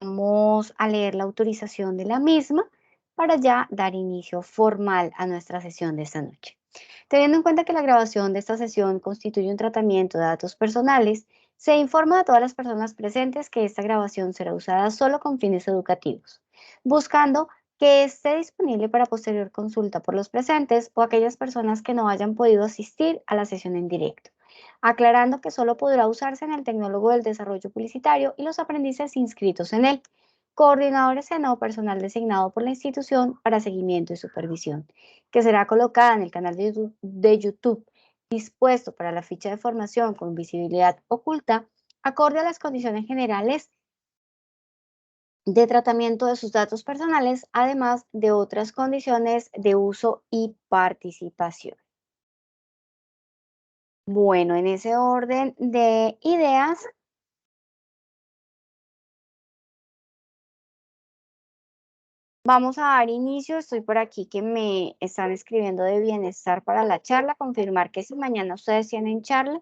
Vamos a leer la autorización de la misma para ya dar inicio formal a nuestra sesión de esta noche. Teniendo en cuenta que la grabación de esta sesión constituye un tratamiento de datos personales, se informa a todas las personas presentes que esta grabación será usada solo con fines educativos, buscando que esté disponible para posterior consulta por los presentes o aquellas personas que no hayan podido asistir a la sesión en directo, aclarando que solo podrá usarse en el tecnólogo del desarrollo publicitario y los aprendices inscritos en él, coordinador escena o personal designado por la institución para seguimiento y supervisión, que será colocada en el canal de YouTube dispuesto para la ficha de formación con visibilidad oculta, acorde a las condiciones generales de tratamiento de sus datos personales, además de otras condiciones de uso y participación. Bueno, en ese orden de ideas, vamos a dar inicio. Estoy por aquí que me están escribiendo de bienestar para la charla. Confirmar que si mañana ustedes tienen charla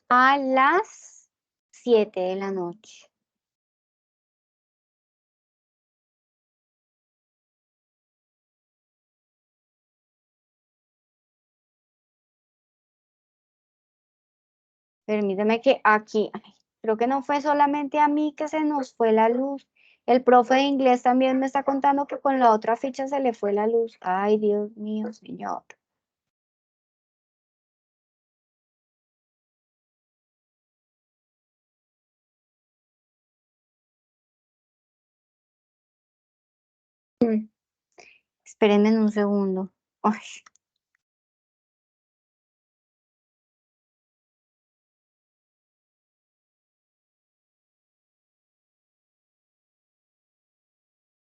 a las 7 de la noche. Permíteme que aquí, ay, creo que no fue solamente a mí que se nos fue la luz. El profe de inglés también me está contando que con la otra ficha se le fue la luz. Ay, Dios mío, señor. Mm, Espérenme un segundo. Ay,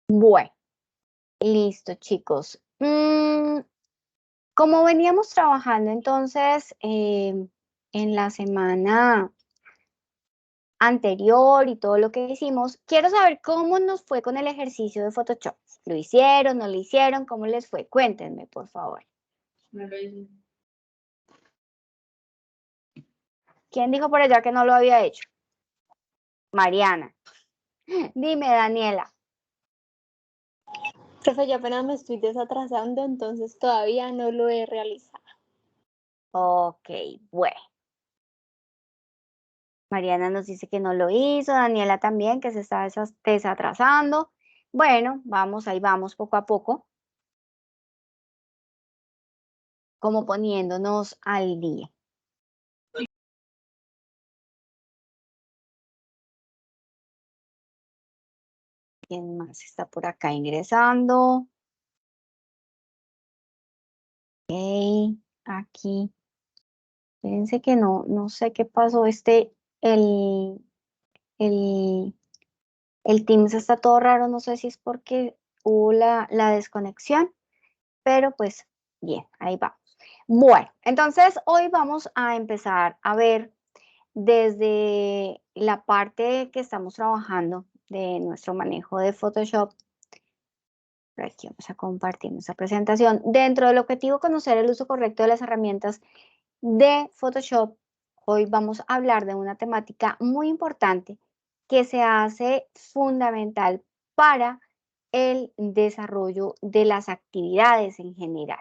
bueno, listo, chicos. Como veníamos trabajando entonces en la semana anterior y todo lo que hicimos, quiero saber cómo nos fue con el ejercicio de Photoshop. ¿Lo hicieron, no lo hicieron? ¿Cómo les fue? Cuéntenme, por favor. No lo hice. ¿Quién dijo por allá que no lo había hecho? Mariana. Dime, Daniela. Profe, yo apenas me estoy desatrasando, entonces todavía no lo he realizado. Ok, bueno. Mariana nos dice que no lo hizo, Daniela también, que se está desatrasando. Bueno, vamos, ahí vamos poco a poco, como poniéndonos al día. ¿Quién más está por acá ingresando? Ok, aquí. Fíjense que no sé qué pasó. El, el Teams está todo raro, no sé si es porque hubo la desconexión, pero pues bien, ahí vamos. Bueno, entonces hoy vamos a empezar a ver desde la parte que estamos trabajando de nuestro manejo de Photoshop. Por aquí vamos a compartir nuestra presentación. Dentro del objetivo conocer el uso correcto de las herramientas de Photoshop, hoy vamos a hablar de una temática muy importante que se hace fundamental para el desarrollo de las actividades en general.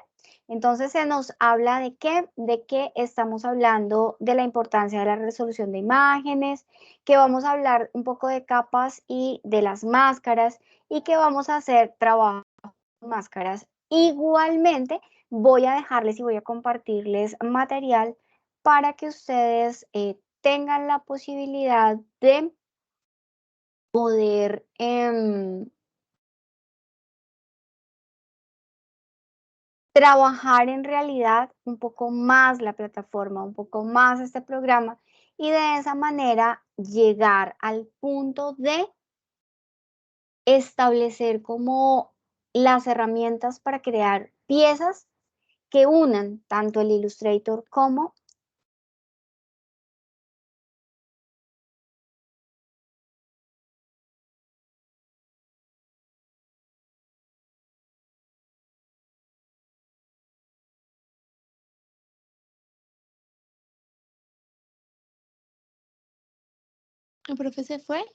Entonces se nos habla de qué estamos hablando, de la importancia de la resolución de imágenes, que vamos a hablar un poco de capas y de las máscaras y que vamos a hacer trabajo con máscaras. Igualmente voy a dejarles y voy a compartirles material para que ustedes tengan la posibilidad de poder trabajar en realidad un poco más la plataforma, un poco más este programa y de esa manera llegar al punto de establecer como las herramientas para crear piezas que unan tanto el Illustrator como ¿El profe se fue?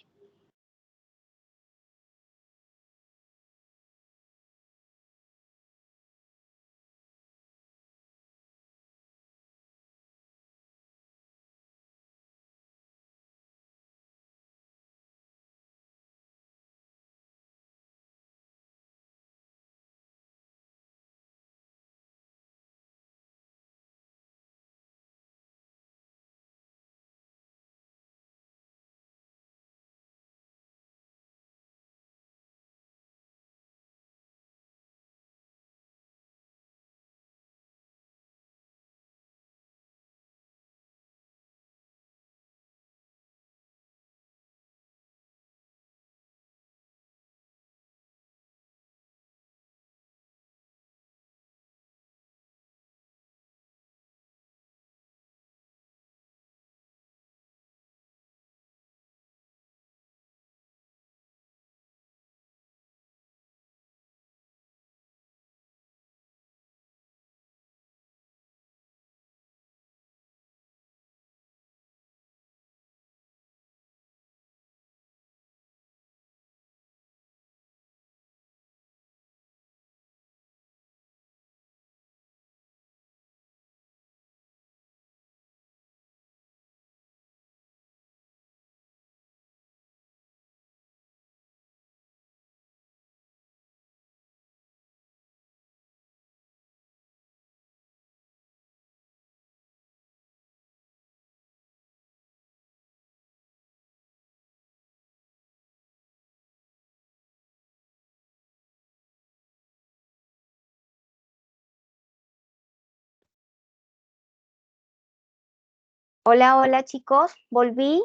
Hola, hola chicos, volví.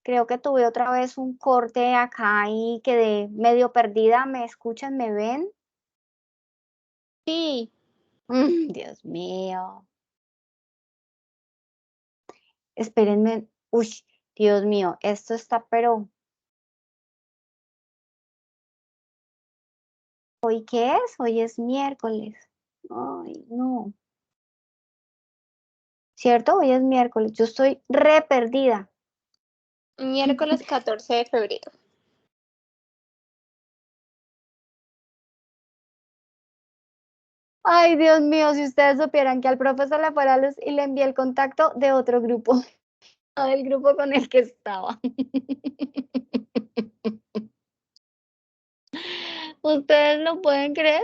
Creo que tuve otra vez un corte acá y quedé medio perdida. ¿Me escuchan? ¿Me ven? Sí, Dios mío. Espérenme. Uy, Dios mío, esto está, pero ¿hoy qué es? Hoy es miércoles. Ay, no. ¿Cierto? Hoy es miércoles. Yo estoy re perdida. miércoles 14 de febrero. Ay, Dios mío, si ustedes supieran que al profe se le fue la luz y le envié el contacto de otro grupo, no del grupo con el que estaba. ¿Ustedes lo pueden creer?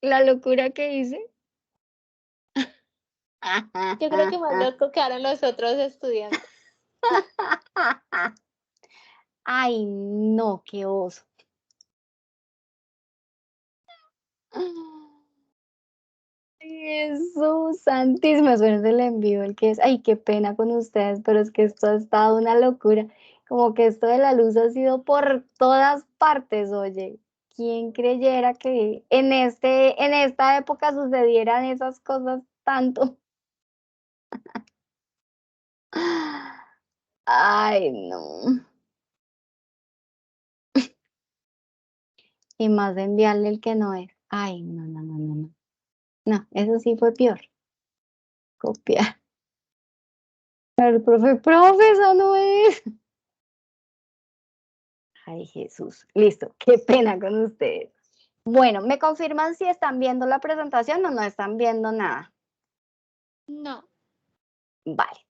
La locura que hice. Yo creo que más loco quedaron los otros estudiantes. Ay, no, qué oso. Jesús santísimo, bueno, se le envío el que es. Ay, qué pena con ustedes, pero es que esto ha estado una locura. Como que esto de la luz ha sido por todas partes, oye. ¿Quién creyera que en esta época sucedieran esas cosas tanto? Ay, no. Y más de enviarle el que no es. Ay, no, no, no, no, no. No, eso sí fue peor. Copiar. El profe, eso no es. Ay, Jesús. Listo. Qué pena con ustedes. Bueno, ¿me confirman si están viendo la presentación o no están viendo nada? No, Vale.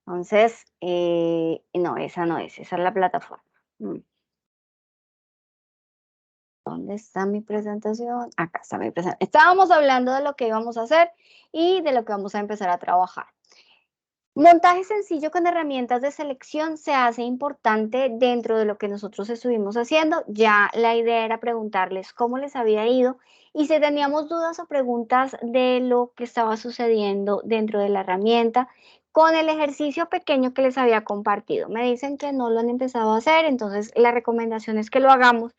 Entonces, no, esa no es, esa es la plataforma. ¿Dónde está mi presentación? Acá está mi presentación. Estábamos hablando de lo que íbamos a hacer y de lo que vamos a empezar a trabajar. Montaje sencillo con herramientas de selección se hace importante dentro de lo que nosotros estuvimos haciendo. Ya la idea era preguntarles cómo les había ido y si teníamos dudas o preguntas de lo que estaba sucediendo dentro de la herramienta con el ejercicio pequeño que les había compartido. Me dicen que no lo han empezado a hacer, entonces la recomendación es que lo hagamos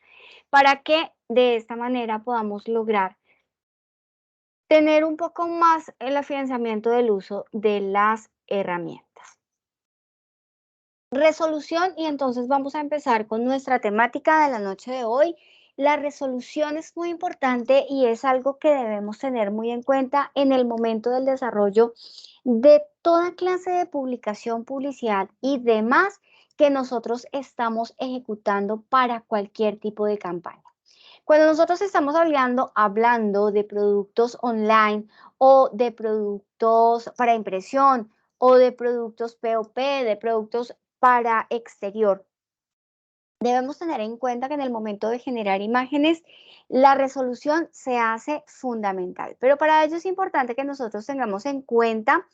para que de esta manera podamos lograr tener un poco más el afianzamiento del uso de las herramientas. Resolución, y entonces vamos a empezar con nuestra temática de la noche de hoy. La resolución es muy importante y es algo que debemos tener muy en cuenta en el momento del desarrollo de toda clase de publicación, publicidad y demás que nosotros estamos ejecutando para cualquier tipo de campaña. Cuando nosotros estamos hablando de productos online o de productos para impresión o de productos POP, de productos para exterior, debemos tener en cuenta que en el momento de generar imágenes, la resolución se hace fundamental. Pero para ello es importante que nosotros tengamos en cuenta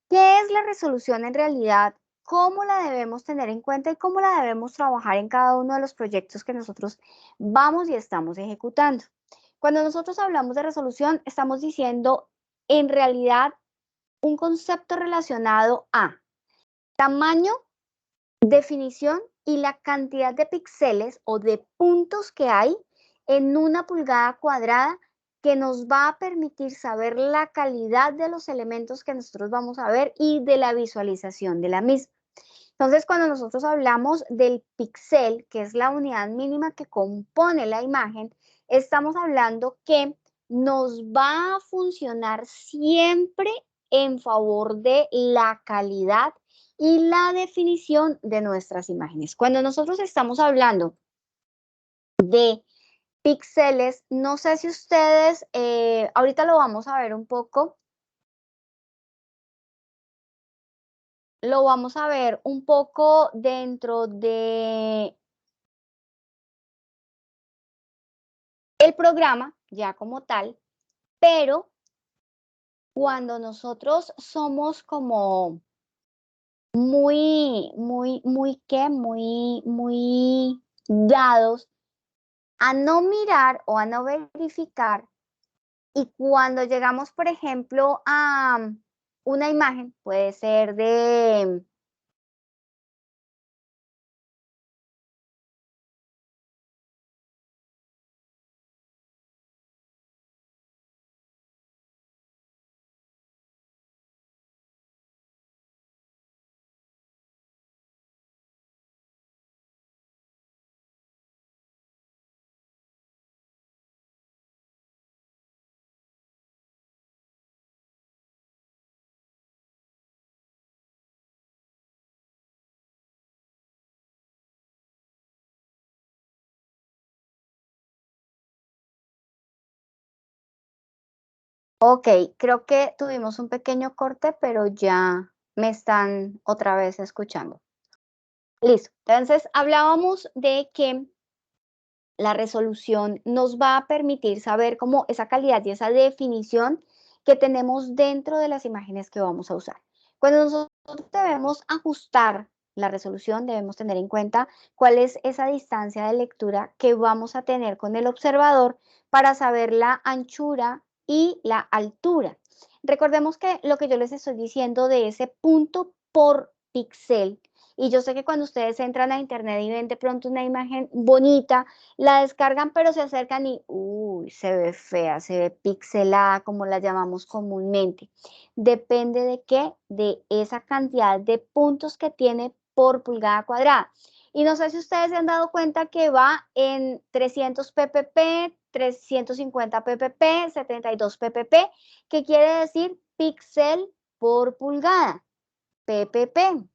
qué es la resolución en realidad, cómo la debemos tener en cuenta y cómo la debemos trabajar en cada uno de los proyectos que nosotros vamos y estamos ejecutando. Cuando nosotros hablamos de resolución, estamos diciendo en realidad un concepto relacionado a tamaño, definición y la cantidad de píxeles o de puntos que hay en una pulgada cuadrada que nos va a permitir saber la calidad de los elementos que nosotros vamos a ver y de la visualización de la misma. Entonces, cuando nosotros hablamos del píxel, que es la unidad mínima que compone la imagen, estamos hablando que nos va a funcionar siempre en favor de la calidad y la definición de nuestras imágenes. Cuando nosotros estamos hablando de píxeles, no sé si ustedes, ahorita lo vamos a ver un poco, lo vamos a ver un poco dentro de el programa ya como tal, pero cuando nosotros somos como muy dados a no mirar o a no verificar y cuando llegamos, por ejemplo, una imagen puede ser de Ok, creo que tuvimos un pequeño corte, pero ya me están otra vez escuchando. Listo. Entonces, hablábamos de que la resolución nos va a permitir saber cómo esa calidad y esa definición que tenemos dentro de las imágenes que vamos a usar. Cuando nosotros debemos ajustar la resolución, debemos tener en cuenta cuál es esa distancia de lectura que vamos a tener con el observador para saber la anchura y la altura. Recordemos que lo que yo les estoy diciendo de ese punto por píxel, y yo sé que cuando ustedes entran a internet y ven de pronto una imagen bonita, la descargan, pero se acercan y, uy, se ve fea, se ve pixelada, como la llamamos comúnmente. Depende de qué, de esa cantidad de puntos que tiene por pulgada cuadrada. Y no sé si ustedes se han dado cuenta que va en 300 ppp, 350 ppp, 72 ppp, que quiere decir píxel por pulgada, ppp.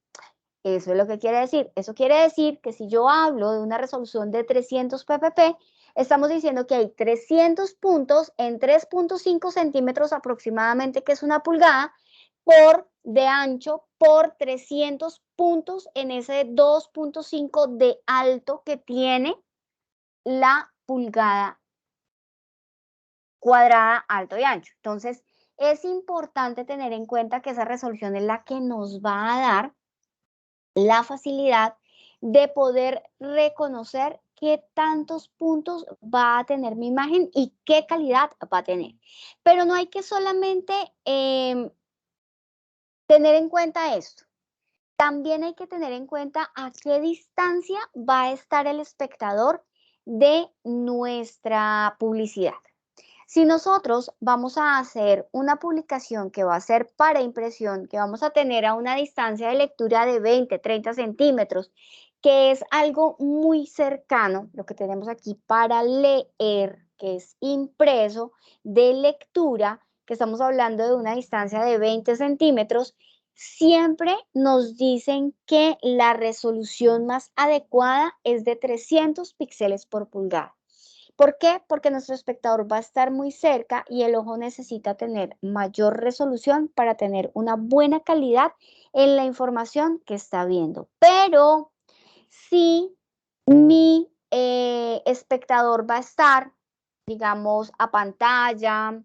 Eso es lo que quiere decir. Eso quiere decir que si yo hablo de una resolución de 300 ppp, estamos diciendo que hay 300 puntos en 3.5 centímetros aproximadamente, que es una pulgada, por de ancho, por 300 puntos en ese 2.5 de alto que tiene la pulgada cuadrada, alto y ancho. Entonces, es importante tener en cuenta que esa resolución es la que nos va a dar la facilidad de poder reconocer qué tantos puntos va a tener mi imagen y qué calidad va a tener. Pero no hay que solamente tener en cuenta esto. También hay que tener en cuenta a qué distancia va a estar el espectador de nuestra publicidad. Si nosotros vamos a hacer una publicación que va a ser para impresión, que vamos a tener a una distancia de lectura de 20, 30 centímetros, que es algo muy cercano, lo que tenemos aquí para leer, que es impreso de lectura, que estamos hablando de una distancia de 20 centímetros, siempre nos dicen que la resolución más adecuada es de 300 píxeles por pulgada. ¿Por qué? Porque nuestro espectador va a estar muy cerca y el ojo necesita tener mayor resolución para tener una buena calidad en la información que está viendo. Pero si mi espectador va a estar, digamos, a pantalla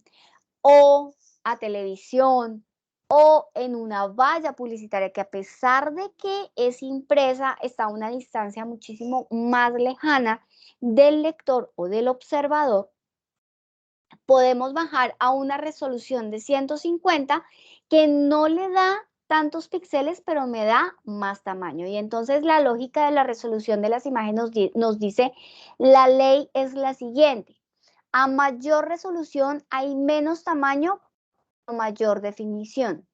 o a televisión o en una valla publicitaria que, a pesar de que es impresa, está a una distancia muchísimo más lejana del lector o del observador, podemos bajar a una resolución de 150 que no le da tantos píxeles, pero me da más tamaño. Y entonces la lógica de la resolución de las imágenes nos dice, la ley es la siguiente: a mayor resolución hay menos tamaño, mayor definición.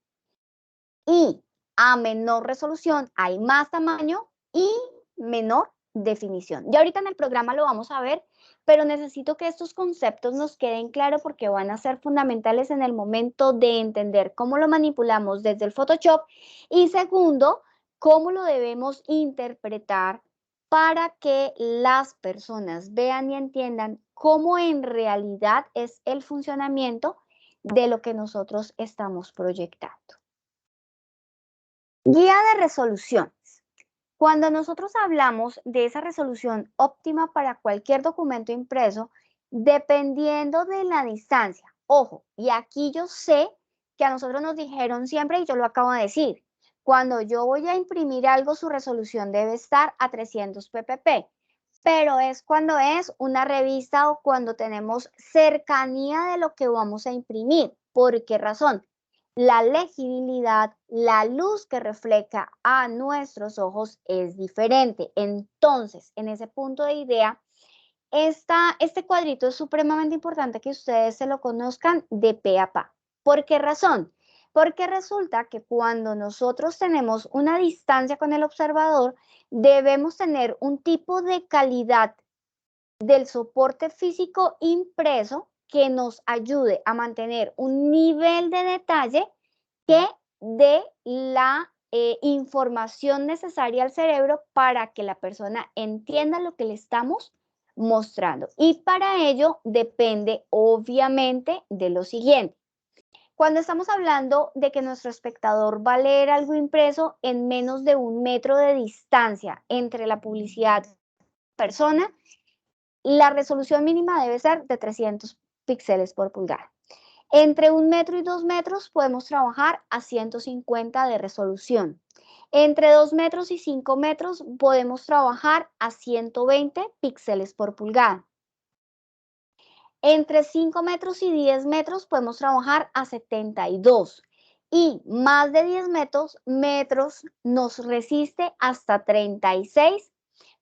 Y a menor resolución hay más tamaño y menor definición. Ya ahorita en el programa lo vamos a ver, pero necesito que estos conceptos nos queden claros porque van a ser fundamentales en el momento de entender cómo lo manipulamos desde el Photoshop y, segundo, cómo lo debemos interpretar para que las personas vean y entiendan cómo en realidad es el funcionamiento de lo que nosotros estamos proyectando. Guía de resoluciones. Cuando nosotros hablamos de esa resolución óptima para cualquier documento impreso, dependiendo de la distancia, ojo, y aquí yo sé que a nosotros nos dijeron siempre, y yo lo acabo de decir, cuando yo voy a imprimir algo, su resolución debe estar a 300 ppp, pero es cuando es una revista o cuando tenemos cercanía de lo que vamos a imprimir. ¿Por qué razón? la legibilidad, la luz que refleja a nuestros ojos es diferente. Entonces, en ese punto de idea, este cuadrito es supremamente importante que ustedes se lo conozcan de pe a pa. ¿Por qué razón? Porque resulta que cuando nosotros tenemos una distancia con el observador, debemos tener un tipo de calidad del soporte físico impreso que nos ayude a mantener un nivel de detalle que dé la información necesaria al cerebro para que la persona entienda lo que le estamos mostrando. Y para ello depende obviamente de lo siguiente. Cuando estamos hablando de que nuestro espectador va a leer algo impreso en menos de 1 metro de distancia entre la publicidad y la persona, la resolución mínima debe ser de 300 píxeles por pulgada. Entre 1 metro y 2 metros podemos trabajar a 150 de resolución. Entre 2 metros y 5 metros podemos trabajar a 120 píxeles por pulgada. Entre 5 metros y 10 metros podemos trabajar a 72. Y más de 10 metros nos resiste hasta 36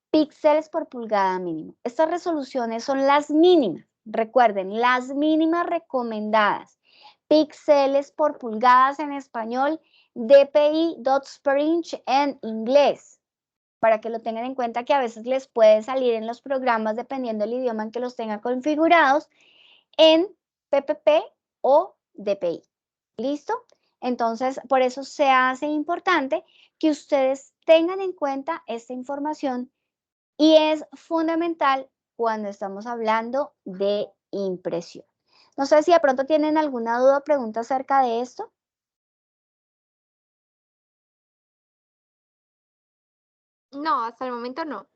píxeles por pulgada mínimo. Estas resoluciones son las mínimas. Recuerden, las mínimas recomendadas. Píxeles por pulgadas en español, dpi, dots per inch en inglés. Para que lo tengan en cuenta que a veces les puede salir en los programas, dependiendo del idioma en que los tenga configurados, en ppp o dpi. ¿Listo? Entonces, por eso se hace importante que ustedes tengan en cuenta esta información y es fundamental cuando estamos hablando de impresión. No sé si de pronto tienen alguna duda o pregunta acerca de esto. No, hasta el momento no.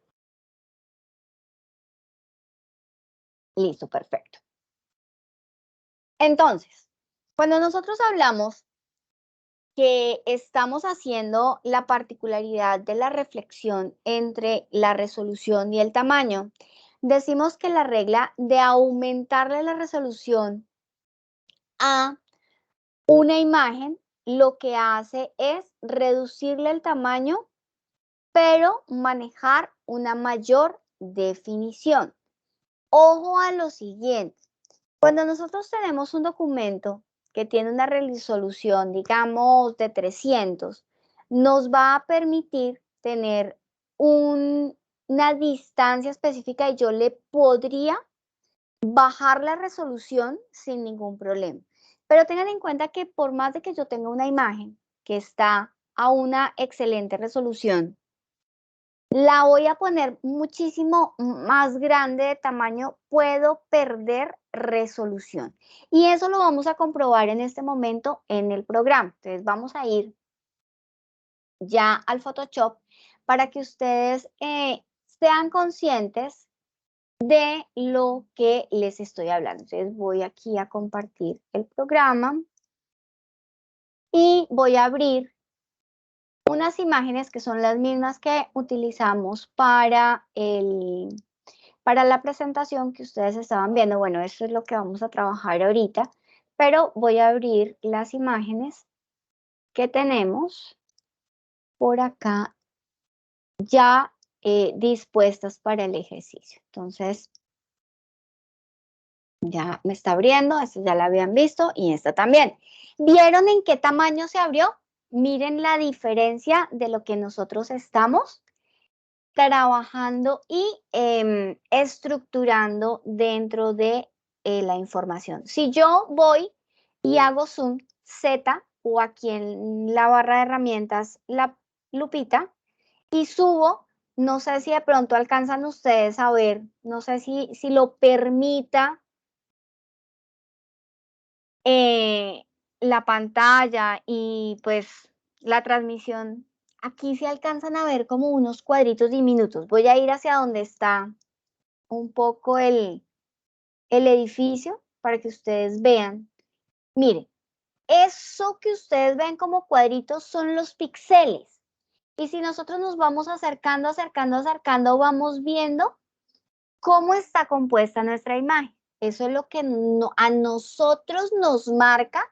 Listo, perfecto. Entonces, cuando nosotros hablamos que estamos haciendo la particularidad de la reflexión entre la resolución y el tamaño, decimos que la regla de aumentarle la resolución a una imagen lo que hace es reducirle el tamaño, pero manejar una mayor definición. Ojo a lo siguiente. Cuando nosotros tenemos un documento que tiene una resolución, digamos, de 300, nos va a permitir tener una distancia específica y yo le podría bajar la resolución sin ningún problema. Pero tengan en cuenta que por más de que yo tenga una imagen que está a una excelente resolución, la voy a poner muchísimo más grande de tamaño, puedo perder resolución. Y eso lo vamos a comprobar en este momento en el programa. Entonces vamos a ir ya al Photoshop para que ustedes sean conscientes de lo que les estoy hablando. Entonces voy aquí a compartir el programa y voy a abrir unas imágenes que son las mismas que utilizamos para la presentación que ustedes estaban viendo. Bueno, esto es lo que vamos a trabajar ahorita, pero voy a abrir las imágenes que tenemos por acá ya dispuestas para el ejercicio. Entonces, ya me está abriendo, esta ya la habían visto y esta también. ¿Vieron en qué tamaño se abrió? Miren la diferencia de lo que nosotros estamos trabajando y estructurando dentro de la información. Si yo voy y hago zoom Z o aquí en la barra de herramientas la lupita y subo, no sé si de pronto alcanzan ustedes a ver, no sé si lo permita la pantalla y pues la transmisión. Aquí se alcanzan a ver como unos cuadritos diminutos. Voy a ir hacia donde está un poco el edificio para que ustedes vean. Miren, eso que ustedes ven como cuadritos son los píxeles. Y si nosotros nos vamos acercando, vamos viendo cómo está compuesta nuestra imagen. Eso es lo que a nosotros nos marca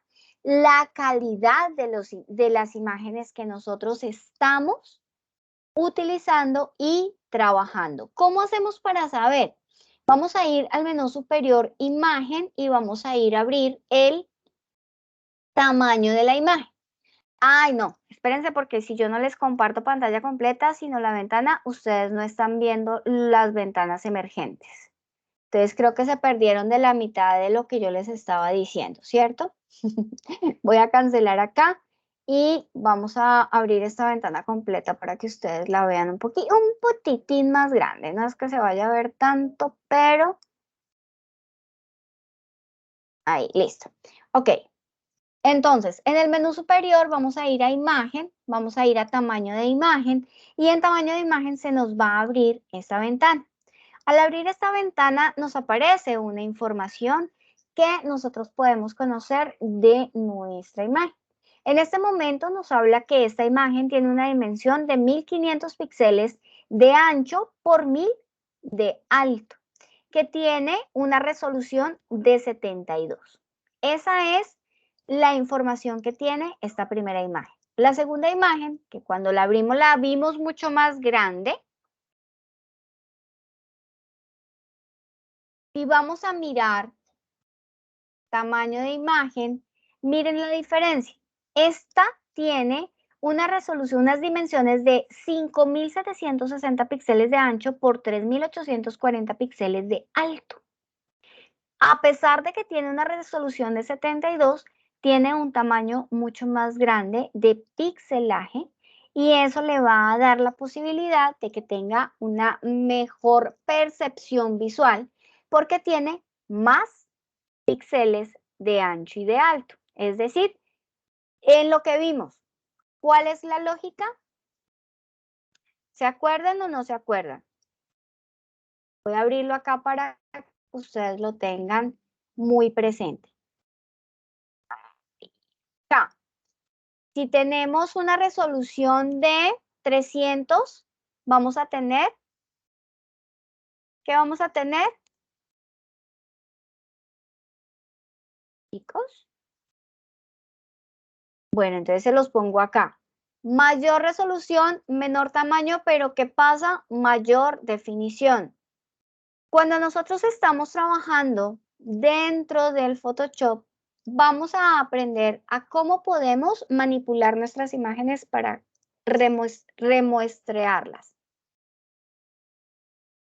la calidad de las imágenes que nosotros estamos utilizando y trabajando. ¿Cómo hacemos para saber? Vamos a ir al menú superior, imagen, y vamos a ir a abrir el tamaño de la imagen. Ay, no, espérense porque si yo no les comparto pantalla completa, sino la ventana, ustedes no están viendo las ventanas emergentes. Entonces creo que se perdieron de la mitad de lo que yo les estaba diciendo, ¿cierto? Voy a cancelar acá y vamos a abrir esta ventana completa para que ustedes la vean un poquitín más grande. No es que se vaya a ver tanto, pero ahí, listo. Ok. Entonces, en el menú superior vamos a ir a imagen, vamos a ir a tamaño de imagen y en tamaño de imagen se nos va a abrir esta ventana. Al abrir esta ventana nos aparece una información que nosotros podemos conocer de nuestra imagen. En este momento nos habla que esta imagen tiene una dimensión de 1500 píxeles de ancho por 1000 de alto, que tiene una resolución de 72. Esa es la información que tiene esta primera imagen. La segunda imagen, que cuando la abrimos la vimos mucho más grande. Si vamos a mirar tamaño de imagen, miren la diferencia. Esta tiene una resolución, unas dimensiones de 5760 píxeles de ancho por 3840 píxeles de alto. A pesar de que tiene una resolución de 72, tiene un tamaño mucho más grande de pixelaje y eso le va a dar la posibilidad de que tenga una mejor percepción visual porque tiene más píxeles de ancho y de alto. Es decir, en lo que vimos, ¿cuál es la lógica? ¿Se acuerdan o no se acuerdan? Voy a abrirlo acá para que ustedes lo tengan muy presente. Ya. Si tenemos una resolución de 300, vamos a tener, ¿qué vamos a tener? Chicos. Bueno, entonces se los pongo acá. Mayor resolución, menor tamaño, pero ¿qué pasa? Mayor definición. Cuando nosotros estamos trabajando dentro del Photoshop, vamos a aprender a cómo podemos manipular nuestras imágenes para remuestrearlas.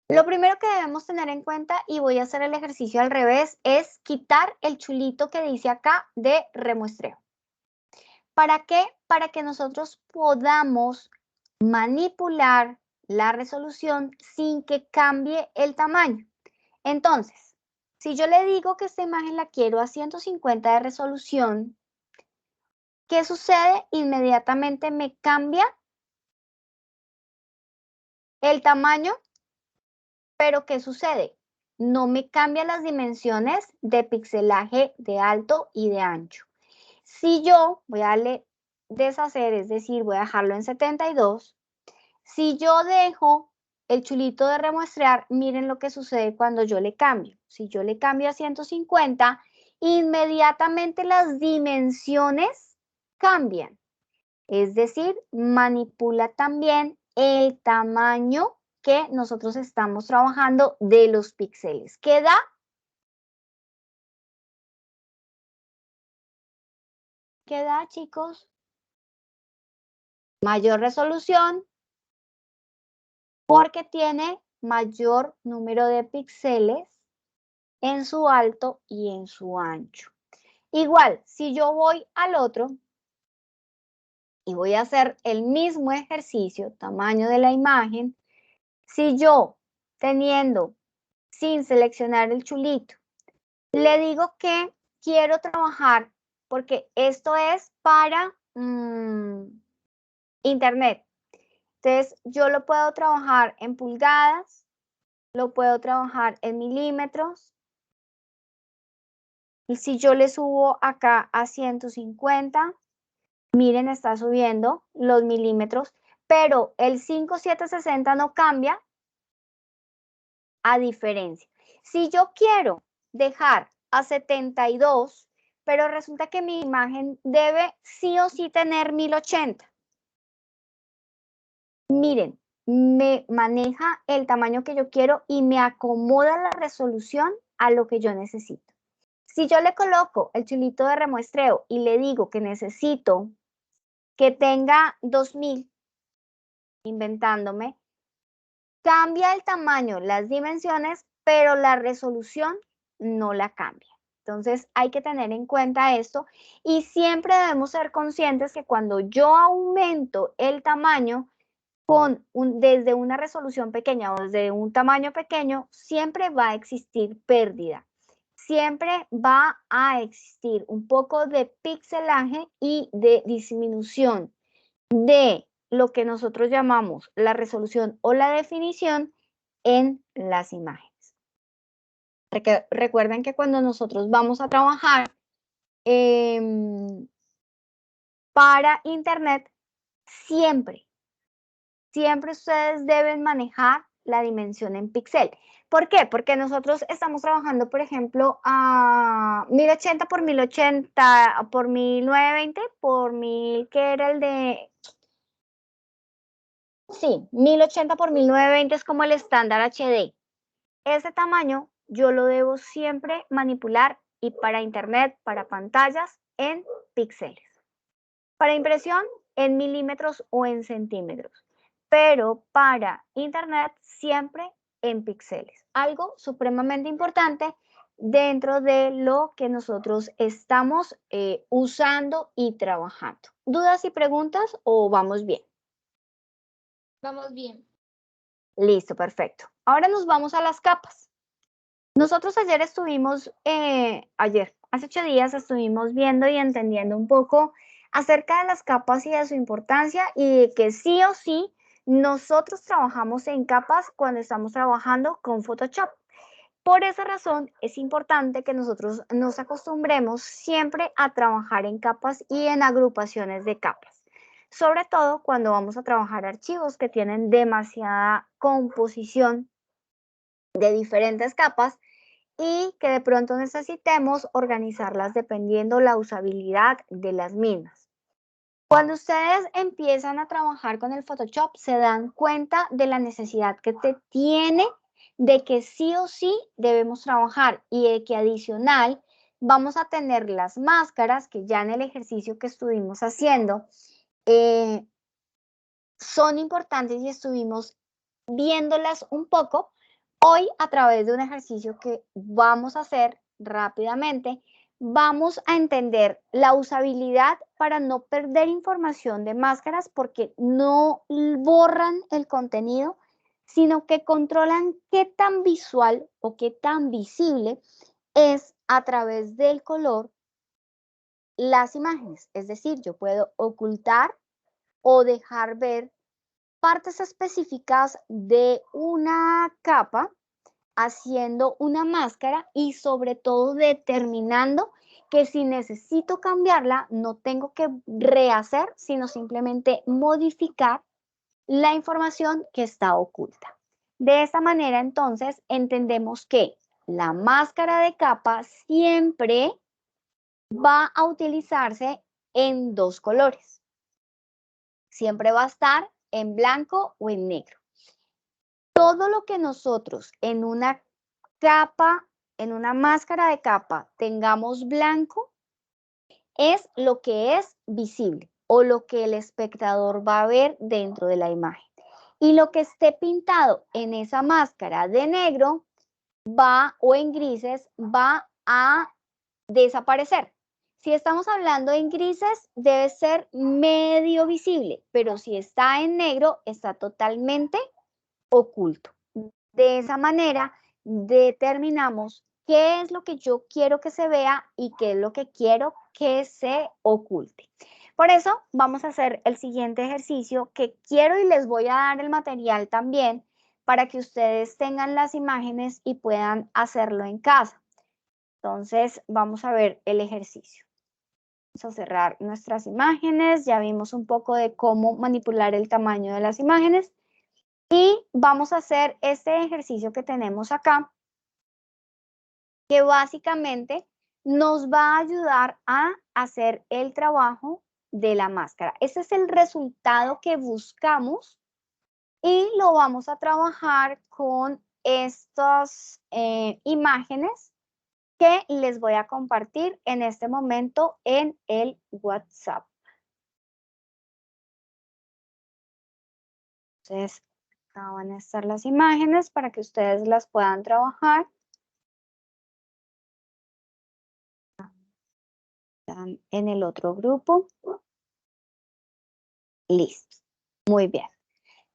Lo primero que debemos tener en cuenta, y voy a hacer el ejercicio al revés, es quitar el chulito que dice acá de remuestreo. ¿Para qué? Para que nosotros podamos manipular la resolución sin que cambie el tamaño. Entonces, si yo le digo que esta imagen la quiero a 150 de resolución, ¿qué sucede? Inmediatamente me cambia el tamaño, pero ¿qué sucede? No me cambia las dimensiones de pixelaje de alto y de ancho. Si yo voy a darle deshacer, es decir, voy a dejarlo en 72, si yo dejo el chulito de remuestrear, miren lo que sucede cuando yo le cambio. Si yo le cambio a 150, inmediatamente las dimensiones cambian. Es decir, manipula también el tamaño que nosotros estamos trabajando de los píxeles. ¿Qué da? ¿Qué da, chicos? Mayor resolución porque tiene mayor número de píxeles en su alto y en su ancho. Igual, si yo voy al otro y voy a hacer el mismo ejercicio, tamaño de la imagen, si yo teniendo sin seleccionar el chulito, le digo que quiero trabajar, porque esto es para internet. Entonces, yo lo puedo trabajar en pulgadas, lo puedo trabajar en milímetros. Y si yo le subo acá a 150, miren, está subiendo los milímetros, pero el 5760 no cambia, a diferencia. Si yo quiero dejar a 72, pero resulta que mi imagen debe sí o sí tener 1080. Miren, me maneja el tamaño que yo quiero y me acomoda la resolución a lo que yo necesito. Si yo le coloco el chulito de remuestreo y le digo que necesito que tenga 2000, inventándome, cambia el tamaño, las dimensiones, pero la resolución no la cambia. Entonces hay que tener en cuenta esto y siempre debemos ser conscientes que cuando yo aumento el tamaño desde una resolución pequeña o desde un tamaño pequeño, siempre va a existir pérdida. Siempre va a existir un poco de pixelaje y de disminución de lo que nosotros llamamos la resolución o la definición en las imágenes. Recuerden que cuando nosotros vamos a trabajar para Internet, siempre ustedes deben manejar la dimensión en píxel. ¿Por qué? Porque nosotros estamos trabajando, por ejemplo, a 1080 por 1080 por 1920 por 1000, que era el de... Sí, 1080 por 1920 es como el estándar HD. Ese tamaño yo lo debo siempre manipular y para Internet, para pantallas, en píxeles. Para impresión, en milímetros o en centímetros. Pero para Internet, siempre en píxeles. Algo supremamente importante dentro de lo que nosotros estamos usando y trabajando. ¿Dudas y preguntas o vamos bien? Vamos bien. Listo, perfecto. Ahora nos vamos a las capas. Nosotros ayer estuvimos, hace 8 días estuvimos viendo y entendiendo un poco acerca de las capas y de su importancia y de que sí o sí nosotros trabajamos en capas cuando estamos trabajando con Photoshop. Por esa razón es importante que nosotros nos acostumbremos siempre a trabajar en capas y en agrupaciones de capas. Sobre todo cuando vamos a trabajar archivos que tienen demasiada composición de diferentes capas y que de pronto necesitemos organizarlas dependiendo la usabilidad de las mismas. Cuando ustedes empiezan a trabajar con el Photoshop, se dan cuenta de la necesidad que se tiene de que sí o sí debemos trabajar y de que adicional vamos a tener las máscaras que ya en el ejercicio que estuvimos haciendo son importantes y estuvimos viéndolas un poco. Hoy, a través de un ejercicio que vamos a hacer rápidamente, vamos a entender la usabilidad para no perder información de máscaras porque no borran el contenido, sino que controlan qué tan visual o qué tan visible es a través del color las imágenes. Es decir, yo puedo ocultar o dejar ver partes específicas de una capa haciendo una máscara y sobre todo determinando que si necesito cambiarla no tengo que rehacer, sino simplemente modificar la información que está oculta. De esta manera entonces entendemos que la máscara de capa siempre va a utilizarse en dos colores. Siempre va a estar en blanco o en negro. Todo lo que nosotros en una capa, en una máscara de capa, tengamos blanco, es lo que es visible o lo que el espectador va a ver dentro de la imagen. Y lo que esté pintado en esa máscara de negro o en grises va a desaparecer. Si estamos hablando en grises, debe ser medio visible, pero si está en negro, está totalmente oculto. De esa manera, determinamos qué es lo que yo quiero que se vea y qué es lo que quiero que se oculte. Por eso vamos a hacer el siguiente ejercicio que quiero y les voy a dar el material también para que ustedes tengan las imágenes y puedan hacerlo en casa. Entonces, vamos a ver el ejercicio. Vamos a cerrar nuestras imágenes. Ya vimos un poco de cómo manipular el tamaño de las imágenes. Y vamos a hacer este ejercicio que tenemos acá, que básicamente nos va a ayudar a hacer el trabajo de la máscara. Ese es el resultado que buscamos y lo vamos a trabajar con estas imágenes que les voy a compartir en este momento en el WhatsApp. Entonces, acá van a estar las imágenes para que ustedes las puedan trabajar. Están en el otro grupo. Listo. Muy bien.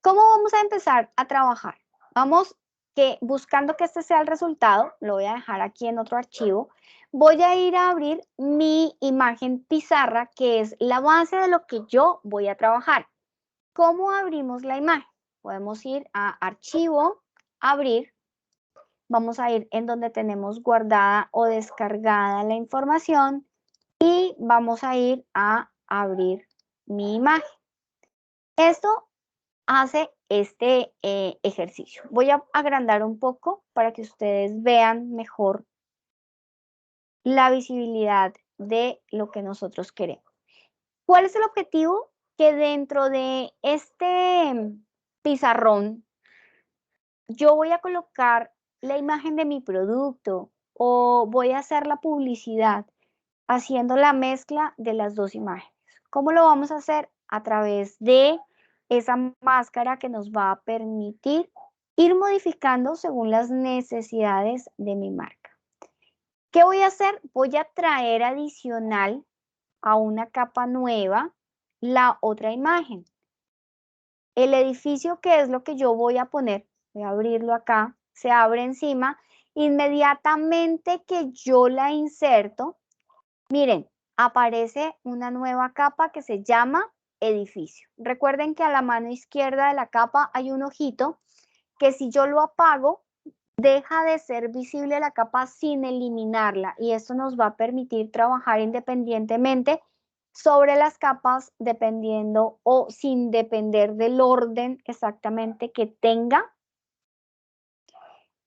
¿Cómo vamos a empezar a trabajar? Vamos que buscando que este sea el resultado, lo voy a dejar aquí en otro archivo, voy a ir a abrir mi imagen pizarra, que es la base de lo que yo voy a trabajar. ¿Cómo abrimos la imagen? Podemos ir a archivo, abrir, vamos a ir en donde tenemos guardada o descargada la información y vamos a ir a abrir mi imagen. Esto hace este ejercicio. Voy a agrandar un poco para que ustedes vean mejor la visibilidad de lo que nosotros queremos. ¿Cuál es el objetivo? Que dentro de este pizarrón yo voy a colocar la imagen de mi producto o voy a hacer la publicidad haciendo la mezcla de las dos imágenes. ¿Cómo lo vamos a hacer? A través de esa máscara que nos va a permitir ir modificando según las necesidades de mi marca. ¿Qué voy a hacer? Voy a traer adicional a una capa nueva la otra imagen. El edificio, que es lo que yo voy a poner, voy a abrirlo acá, se abre encima, inmediatamente que yo la inserto, miren, aparece una nueva capa que se llama edificio. Recuerden que a la mano izquierda de la capa hay un ojito que si yo lo apago, deja de ser visible la capa sin eliminarla y esto nos va a permitir trabajar independientemente sobre las capas dependiendo o sin depender del orden exactamente que tenga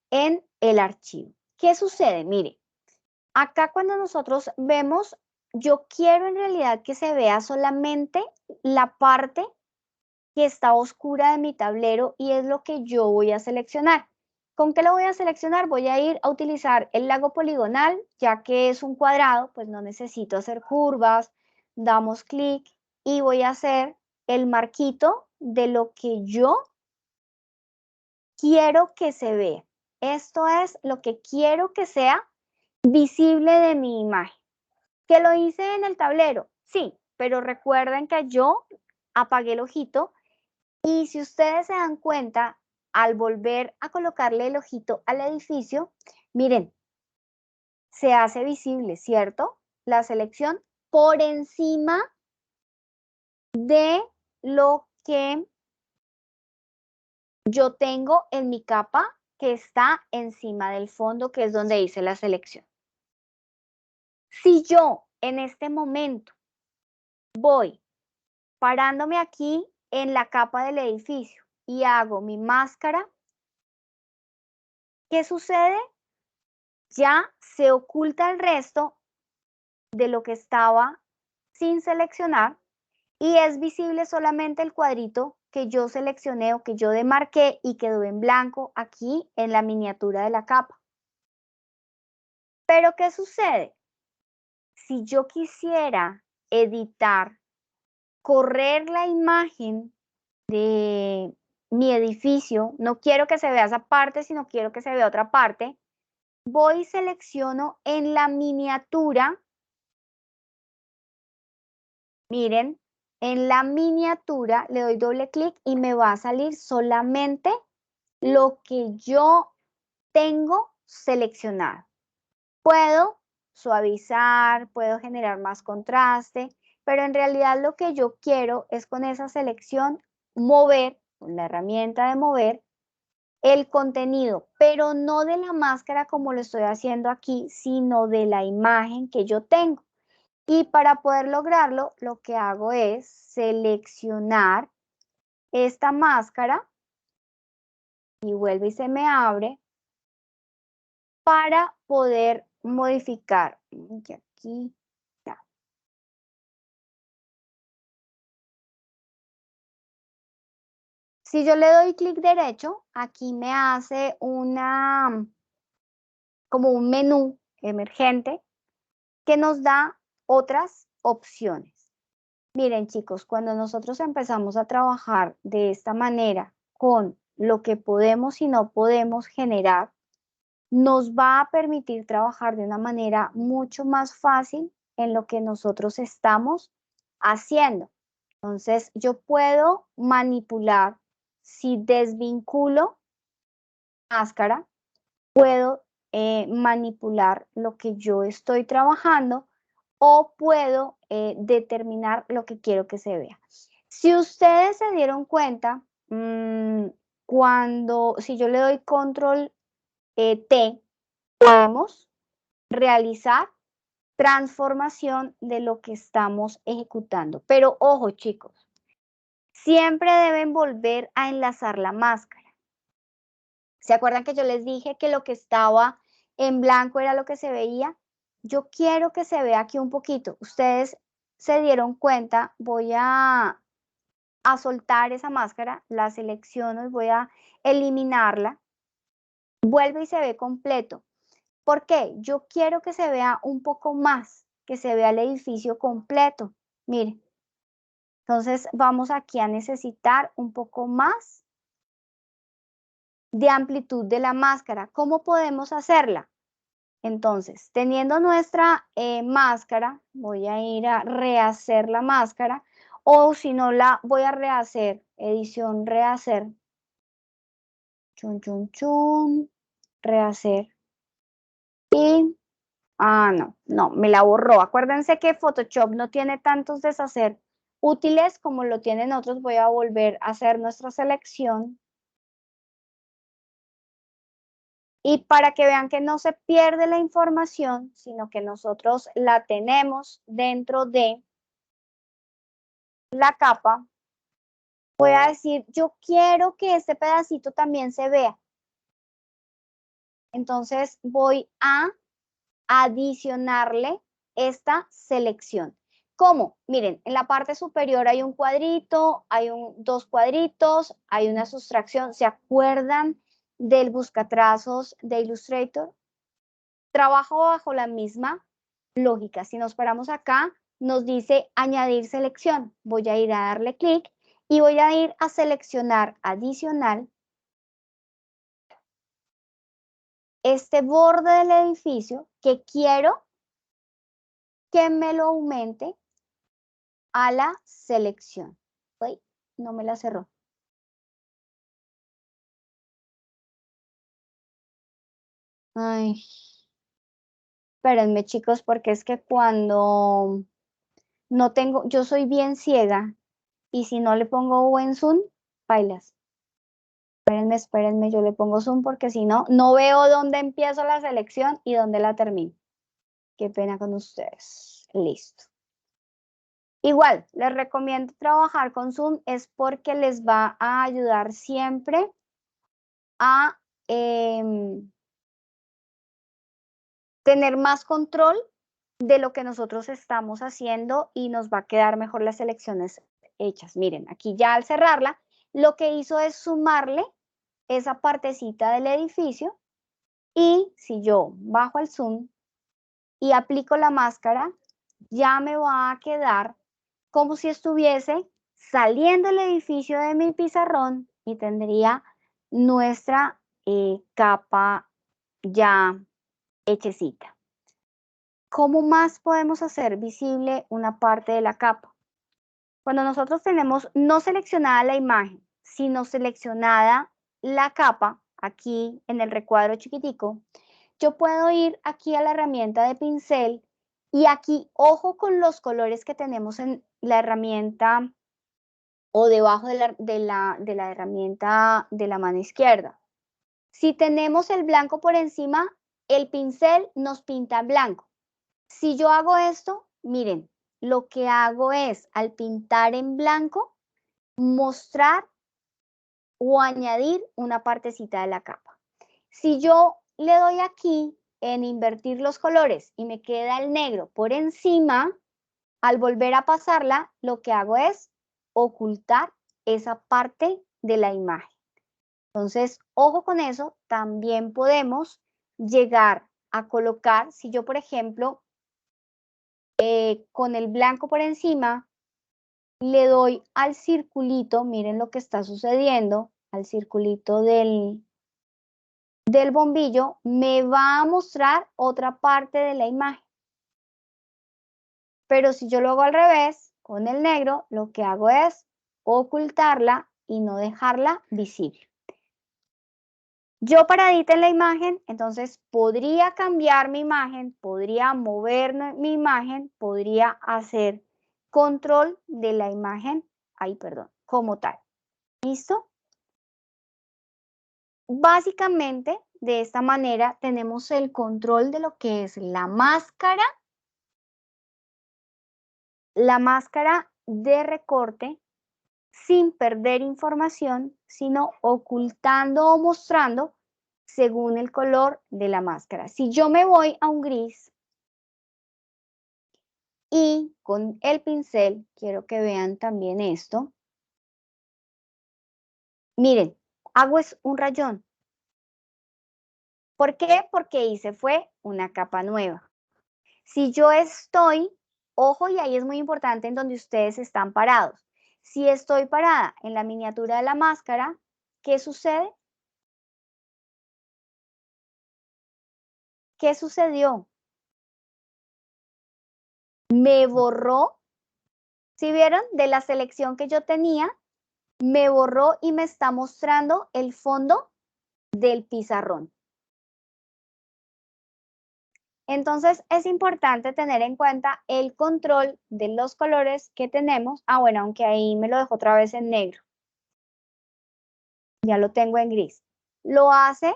en el archivo. ¿Qué sucede? Mire, acá cuando nosotros vemos, yo quiero en realidad que se vea solamente la parte que está oscura de mi tablero y es lo que yo voy a seleccionar. ¿Con qué lo voy a seleccionar? Voy a ir a utilizar el lago poligonal, ya que es un cuadrado, pues no necesito hacer curvas. Damos clic y voy a hacer el marquito de lo que yo quiero que se vea. Esto es lo que quiero que sea visible de mi imagen. ¿Que lo hice en el tablero? Sí, pero recuerden que yo apagué el ojito y si ustedes se dan cuenta, al volver a colocarle el ojito al edificio, miren, se hace visible, ¿cierto? La selección por encima de lo que yo tengo en mi capa que está encima del fondo, que es donde hice la selección. Si yo en este momento voy parándome aquí en la capa del edificio y hago mi máscara, ¿qué sucede? Ya se oculta el resto de lo que estaba sin seleccionar y es visible solamente el cuadrito que yo seleccioné o que yo demarqué y quedó en blanco aquí en la miniatura de la capa. Pero ¿qué sucede? Si yo quisiera editar, correr la imagen de mi edificio, no quiero que se vea esa parte, sino quiero que se vea otra parte, voy y selecciono en la miniatura, miren, en la miniatura le doy doble clic y me va a salir solamente lo que yo tengo seleccionado. Puedo suavizar, puedo generar más contraste, pero en realidad lo que yo quiero es con esa selección mover, con la herramienta de mover, el contenido, pero no de la máscara como lo estoy haciendo aquí, sino de la imagen que yo tengo. Y para poder lograrlo, lo que hago es seleccionar esta máscara y vuelve y se me abre para poder modificar. Y aquí, ya. Si yo le doy clic derecho, aquí me hace como un menú emergente que nos da otras opciones. Miren, chicos, cuando nosotros empezamos a trabajar de esta manera con lo que podemos y no podemos generar, nos va a permitir trabajar de una manera mucho más fácil en lo que nosotros estamos haciendo. Entonces, yo puedo manipular, si desvinculo máscara, puedo manipular lo que yo estoy trabajando o puedo determinar lo que quiero que se vea. Si ustedes se dieron cuenta, si yo le doy control T, podemos realizar transformación de lo que estamos ejecutando. Pero ojo, chicos, siempre deben volver a enlazar la máscara. ¿Se acuerdan que yo les dije que lo que estaba en blanco era lo que se veía? Yo quiero que se vea aquí un poquito. Ustedes se dieron cuenta, voy a soltar esa máscara, la selecciono y voy a eliminarla. Vuelve y se ve completo. ¿Por qué? Yo quiero que se vea un poco más, que se vea el edificio completo. Mire. Entonces vamos aquí a necesitar un poco más de amplitud de la máscara. ¿Cómo podemos hacerla? Entonces, teniendo nuestra máscara, voy a ir a rehacer la máscara, o si no la voy a rehacer, edición rehacer, chun, chun, chun, rehacer, y, no, me la borró. Acuérdense que Photoshop no tiene tantos deshacer útiles como lo tienen otros. Voy a volver a hacer nuestra selección. Y para que vean que no se pierde la información, sino que nosotros la tenemos dentro de la capa, voy a decir, yo quiero que este pedacito también se vea. Entonces voy a adicionarle esta selección. ¿Cómo? Miren, en la parte superior hay un cuadrito, hay dos cuadritos, hay una sustracción. ¿Se acuerdan del buscatrazos de Illustrator? Trabajo bajo la misma lógica. Si nos paramos acá, nos dice añadir selección. Voy a ir a darle clic y voy a ir a seleccionar adicional este borde del edificio que quiero que me lo aumente a la selección. Uy, no me la cerró. Ay, espérenme, chicos, porque es que cuando no tengo, yo soy bien ciega y si no le pongo buen zoom, bailas. Espérenme, yo le pongo zoom porque si no, no veo dónde empiezo la selección y dónde la termino. Qué pena con ustedes. Listo. Igual, les recomiendo trabajar con zoom, es porque les va a ayudar siempre a tener más control de lo que nosotros estamos haciendo y nos va a quedar mejor las selecciones hechas. Miren, aquí ya al cerrarla, lo que hizo es sumarle esa partecita del edificio y si yo bajo el zoom y aplico la máscara, ya me va a quedar como si estuviese saliendo el edificio de mi pizarrón y tendría nuestra capa ya hechecita. ¿Cómo más podemos hacer visible una parte de la capa? Cuando nosotros tenemos no seleccionada la imagen, sino seleccionada la capa, aquí en el recuadro chiquitico, yo puedo ir aquí a la herramienta de pincel y aquí, ojo con los colores que tenemos en la herramienta o debajo de la herramienta de la mano izquierda. Si tenemos el blanco por encima, el pincel nos pinta blanco. Si yo hago esto, miren, lo que hago es, al pintar en blanco, mostrar o añadir una partecita de la capa. Si yo le doy aquí en invertir los colores y me queda el negro por encima, al volver a pasarla, lo que hago es ocultar esa parte de la imagen. Entonces, ojo con eso, también podemos llegar a colocar, si yo, por ejemplo, con el blanco por encima, le doy al circulito, miren lo que está sucediendo, al circulito del bombillo, me va a mostrar otra parte de la imagen. Pero si yo lo hago al revés, con el negro, lo que hago es ocultarla y no dejarla visible. Yo paradita en la imagen, entonces podría cambiar mi imagen, podría mover mi imagen, podría hacer control de la imagen, como tal. ¿Listo? Básicamente, de esta manera tenemos el control de lo que es la máscara de recorte, sin perder información, sino ocultando o mostrando según el color de la máscara. Si yo me voy a un gris y con el pincel, quiero que vean también esto. Miren, hago es un rayón. ¿Por qué? Porque hice fue una capa nueva. Si yo estoy, ojo, y ahí es muy importante en donde ustedes están parados. Si estoy parada en la miniatura de la máscara, ¿qué sucede? ¿Qué sucedió? Me borró, ¿sí vieron? De la selección que yo tenía, me borró y me está mostrando el fondo del pizarrón. Entonces, es importante tener en cuenta el control de los colores que tenemos. Ah, bueno, aunque ahí me lo dejo otra vez en negro. Ya lo tengo en gris. Lo hace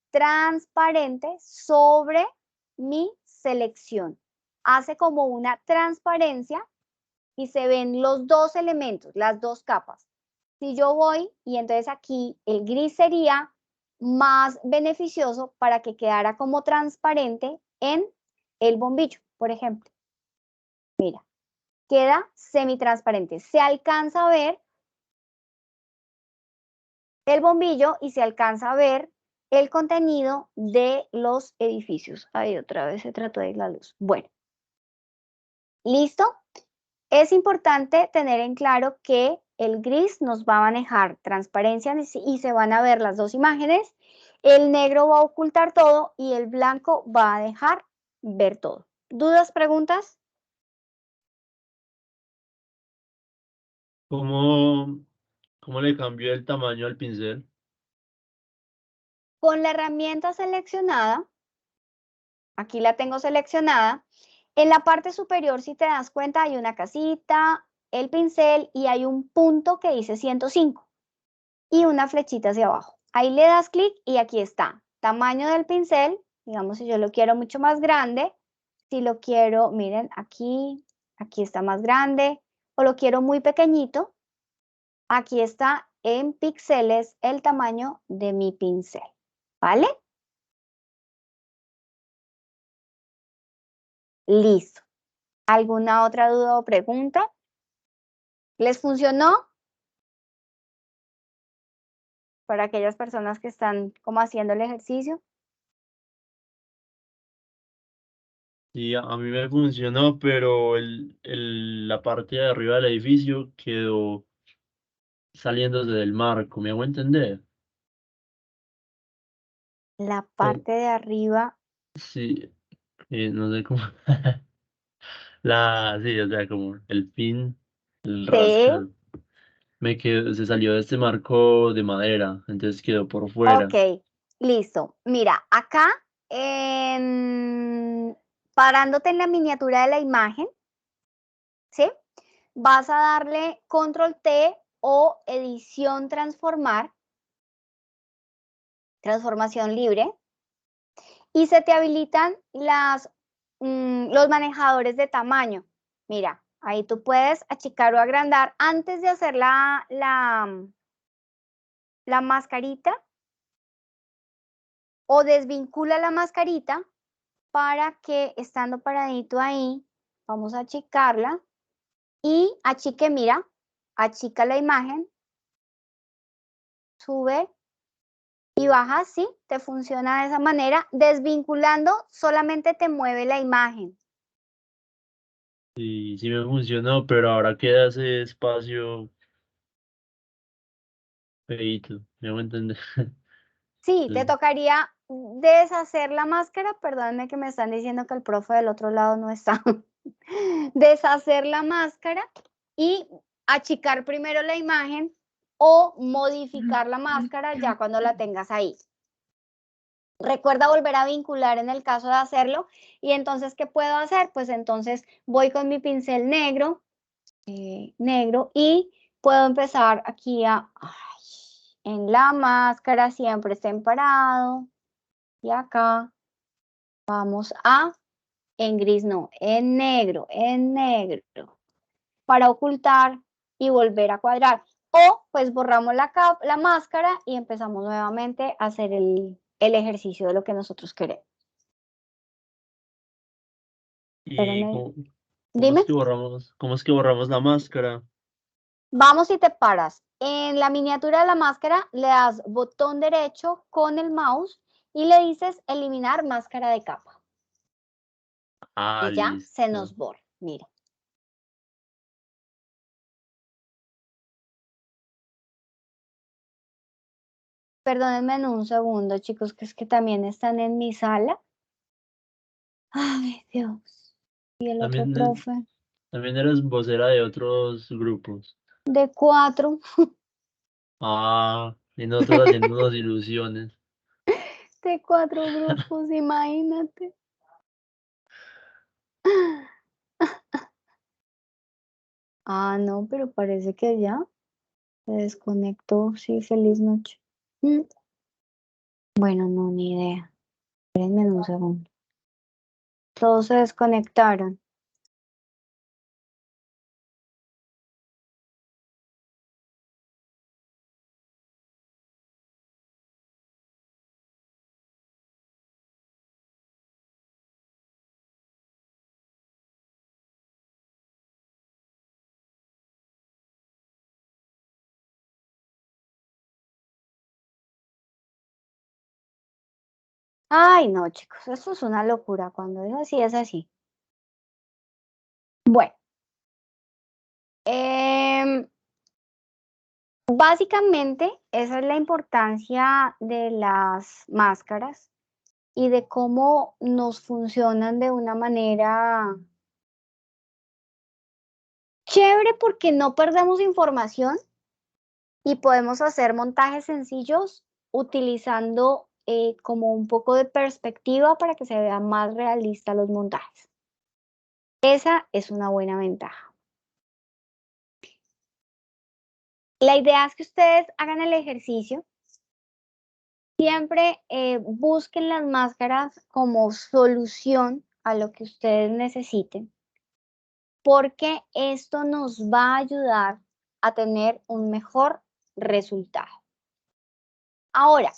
transparente sobre mi selección. Hace como una transparencia y se ven los dos elementos, las dos capas. Si yo voy y entonces aquí el gris sería más beneficioso para que quedara como transparente en el bombillo, por ejemplo. Mira, queda semitransparente. Se alcanza a ver el bombillo y se alcanza a ver el contenido de los edificios. Ahí otra vez se trató de ir la luz. Bueno, ¿listo? Es importante tener en claro que el gris nos va a manejar transparencia y se van a ver las dos imágenes. El negro va a ocultar todo y el blanco va a dejar ver todo. ¿Dudas, preguntas? ¿Cómo le cambió el tamaño al pincel? Con la herramienta seleccionada, aquí la tengo seleccionada, en la parte superior, si te das cuenta, hay una casita, el pincel y hay un punto que dice 105 y una flechita hacia abajo. Ahí le das clic y aquí está, tamaño del pincel, digamos si yo lo quiero mucho más grande, si lo quiero, miren, aquí está más grande, o lo quiero muy pequeñito, aquí está en píxeles el tamaño de mi pincel, ¿vale? Listo. ¿Alguna otra duda o pregunta? ¿Les funcionó? Para aquellas personas que están como haciendo el ejercicio. Sí, a mí me funcionó, pero la parte de arriba del edificio quedó saliéndose del marco, ¿me hago entender? La Oh, parte de arriba. sí, no sé cómo. Sí, o sea, como el pin, el Sí. rasca, se salió de este marco de madera, entonces quedó por fuera. Ok, listo. Mira, acá, parándote en la miniatura de la imagen, ¿sí? Vas a darle control T o edición transformar, transformación libre, y se te habilitan los manejadores de tamaño. Mira, ahí tú puedes achicar o agrandar antes de hacer la mascarita, o desvincula la mascarita para que estando paradito ahí, vamos a achicarla y achique, mira, achica la imagen, sube y baja, ¿sí? Te funciona de esa manera. Desvinculando, solamente te mueve la imagen. Sí, sí me funcionó, pero ahora queda ese espacio feíto, ¿me hago entender? Sí, te tocaría deshacer la máscara. Perdónenme que me están diciendo que el profe del otro lado no está. Deshacer la máscara y achicar primero la imagen o modificar la máscara ya cuando la tengas ahí. Recuerda volver a vincular en el caso de hacerlo. Y entonces, ¿qué puedo hacer? Pues entonces voy con mi pincel negro, y puedo empezar aquí en la máscara, siempre estén parado. Y acá vamos en gris no, en negro, para ocultar y volver a cuadrar. O pues borramos la máscara y empezamos nuevamente a hacer el ejercicio de lo que nosotros queremos. ¿Y Dime. cómo es que borramos la máscara? Vamos y te paras. En la miniatura de la máscara le das botón derecho con el mouse y le dices eliminar máscara de capa. Ah, Y ya se listo. nos borra. Mira. Perdónenme en un segundo, chicos, que es que también están en mi sala. Ay, Dios. Y el otro profe. También eres vocera de otros grupos. De 4. Ah, y nosotros haciéndonos ilusiones. De 4 grupos, imagínate. Ah, no, pero parece que ya se desconectó. Sí, feliz noche. Bueno, no, ni idea. Espérenme un segundo. Todos se desconectaron. Ay, no, chicos, eso es una locura. Cuando es así, es así. Bueno. Básicamente, esa es la importancia de las máscaras y de cómo nos funcionan de una manera chévere porque no perdemos información y podemos hacer montajes sencillos utilizando como un poco de perspectiva para que se vean más realistas los montajes. Esa es una buena ventaja. La idea es que ustedes hagan el ejercicio. Siempre busquen las máscaras como solución a lo que ustedes necesiten, porque esto nos va a ayudar a tener un mejor resultado. Ahora,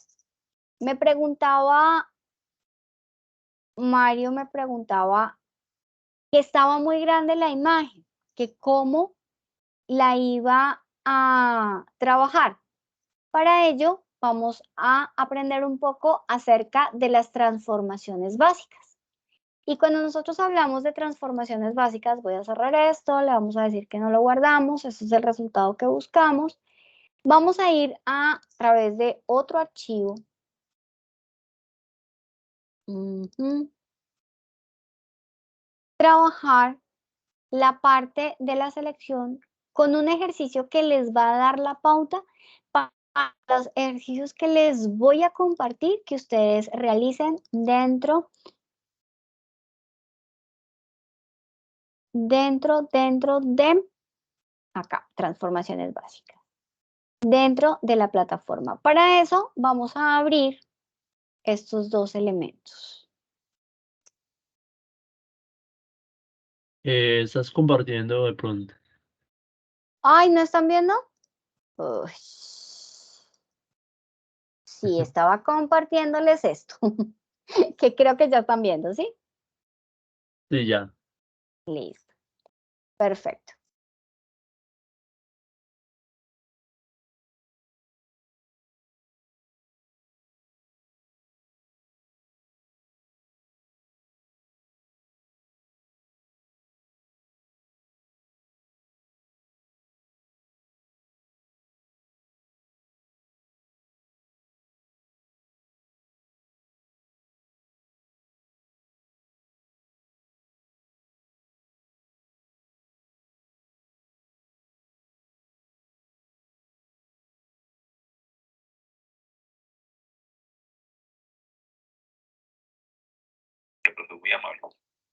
Mario me preguntaba que estaba muy grande la imagen, que cómo la iba a trabajar. Para ello, vamos a aprender un poco acerca de las transformaciones básicas. Y cuando nosotros hablamos de transformaciones básicas, voy a cerrar esto, le vamos a decir que no lo guardamos, ese es el resultado que buscamos. Vamos a ir a través de otro archivo. Trabajar la parte de la selección con un ejercicio que les va a dar la pauta para los ejercicios que les voy a compartir que ustedes realicen dentro de acá, transformaciones básicas, dentro de la plataforma. Para eso vamos a abrir estos dos elementos. Estás compartiendo de pronto. Ay, ¿no están viendo? Uy. Sí, estaba compartiéndoles esto, que creo que ya están viendo, ¿sí? Sí, ya. Listo. Perfecto.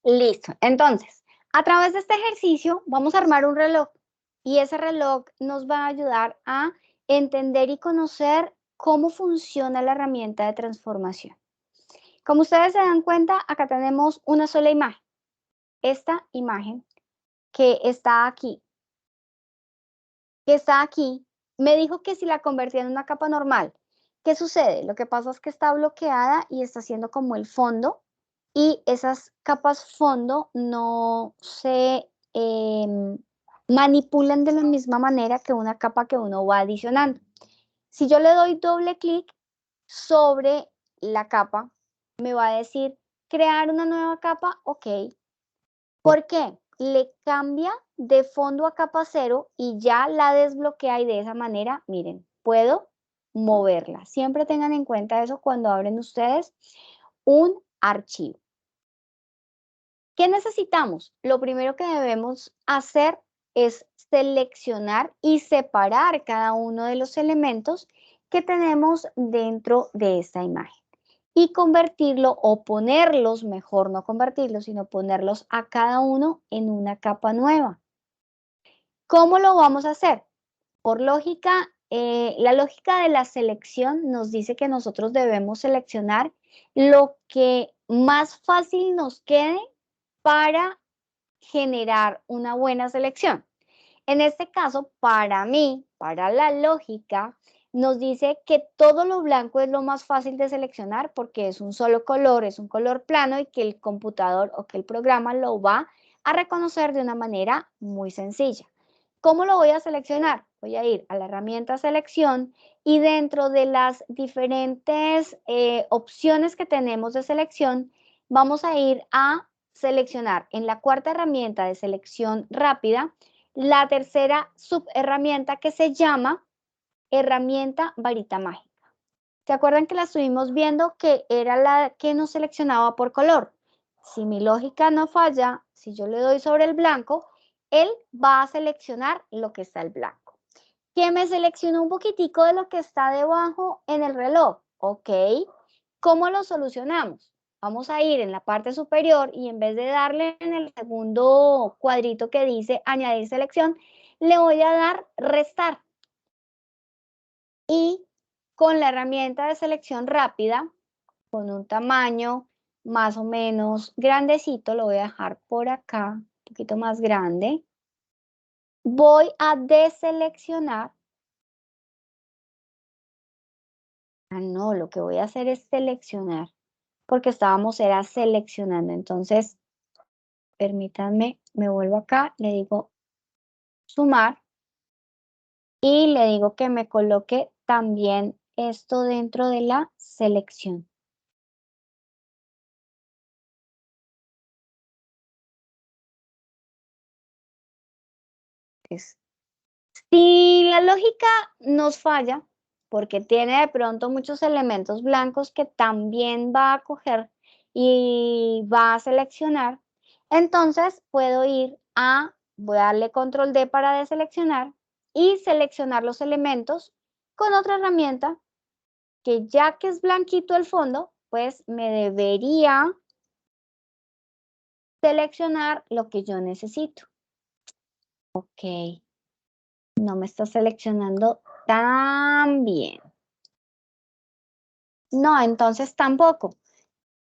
Listo. Entonces, a través de este ejercicio vamos a armar un reloj y ese reloj nos va a ayudar a entender y conocer cómo funciona la herramienta de transformación. Como ustedes se dan cuenta, acá tenemos una sola imagen. Esta imagen que está aquí, me dijo que si la convertía en una capa normal, ¿qué sucede? Lo que pasa es que está bloqueada y está haciendo como el fondo y esas capas fondo no se manipulan de la misma manera que una capa que uno va adicionando. Si yo le doy doble clic sobre la capa, me va a decir crear una nueva capa, ok. ¿Por qué? Le cambia de fondo a capa 0 y ya la desbloquea y de esa manera, miren, puedo moverla. Siempre tengan en cuenta eso cuando abren ustedes un archivo. ¿Qué necesitamos? Lo primero que debemos hacer es seleccionar y separar cada uno de los elementos que tenemos dentro de esta imagen y convertirlo o ponerlos, mejor no convertirlos, sino ponerlos a cada uno en una capa nueva. ¿Cómo lo vamos a hacer? Por lógica, la lógica de la selección nos dice que nosotros debemos seleccionar lo que más fácil nos quede para generar una buena selección. En este caso, para mí, para la lógica, nos dice que todo lo blanco es lo más fácil de seleccionar porque es un solo color, es un color plano y que el computador o que el programa lo va a reconocer de una manera muy sencilla. ¿Cómo lo voy a seleccionar? Voy a ir a la herramienta selección y dentro de las diferentes opciones que tenemos de selección, vamos a ir a seleccionar en la cuarta herramienta de selección rápida, la tercera subherramienta que se llama herramienta varita mágica. ¿Se acuerdan que la estuvimos viendo que era la que nos seleccionaba por color? Si mi lógica no falla, si yo le doy sobre el blanco, él va a seleccionar lo que está el blanco. Que me seleccionó un poquitico de lo que está debajo en el reloj. Ok. ¿Cómo lo solucionamos? Vamos a ir en la parte superior y en vez de darle en el segundo cuadrito que dice añadir selección, le voy a dar restar. Y con la herramienta de selección rápida, con un tamaño más o menos grandecito, lo voy a dejar por acá, un poquito más grande. Voy a deseleccionar. Ah, no, lo que voy a hacer es seleccionar, porque era seleccionando. Entonces, permítanme, me vuelvo acá, le digo sumar y le digo que me coloque también esto dentro de la selección. Si la lógica nos falla, porque tiene de pronto muchos elementos blancos que también va a coger y va a seleccionar, entonces puedo voy a darle control D para deseleccionar y seleccionar los elementos con otra herramienta que ya que es blanquito el fondo, pues me debería seleccionar lo que yo necesito. Ok. No me está seleccionando tan bien. No, entonces tampoco.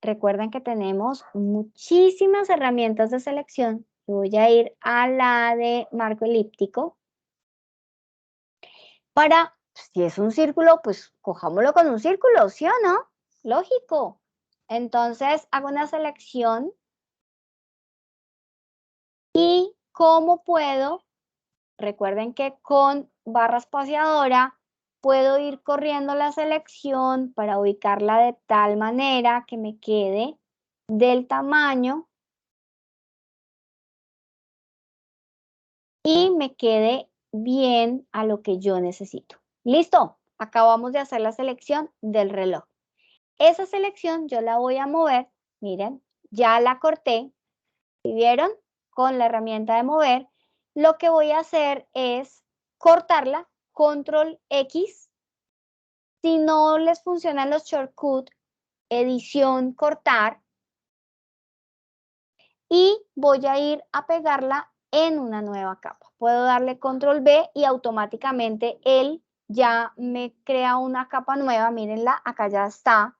Recuerden que tenemos muchísimas herramientas de selección. Voy a ir a la de marco elíptico. Si es un círculo, pues cojámoslo con un círculo, ¿sí o no? Lógico. Entonces hago una selección ¿Y cómo puedo? Recuerden que con barra espaciadora puedo ir corriendo la selección para ubicarla de tal manera que me quede del tamaño y me quede bien a lo que yo necesito. ¿Listo? Acabamos de hacer la selección del reloj. Esa selección yo la voy a mover, miren, ya la corté, ¿sí vieron? Con la herramienta de mover, lo que voy a hacer es cortarla, control X. Si no les funcionan los shortcuts, edición, cortar, y voy a ir a pegarla en una nueva capa. Puedo darle control B y automáticamente él ya me crea una capa nueva. Mírenla, acá ya está.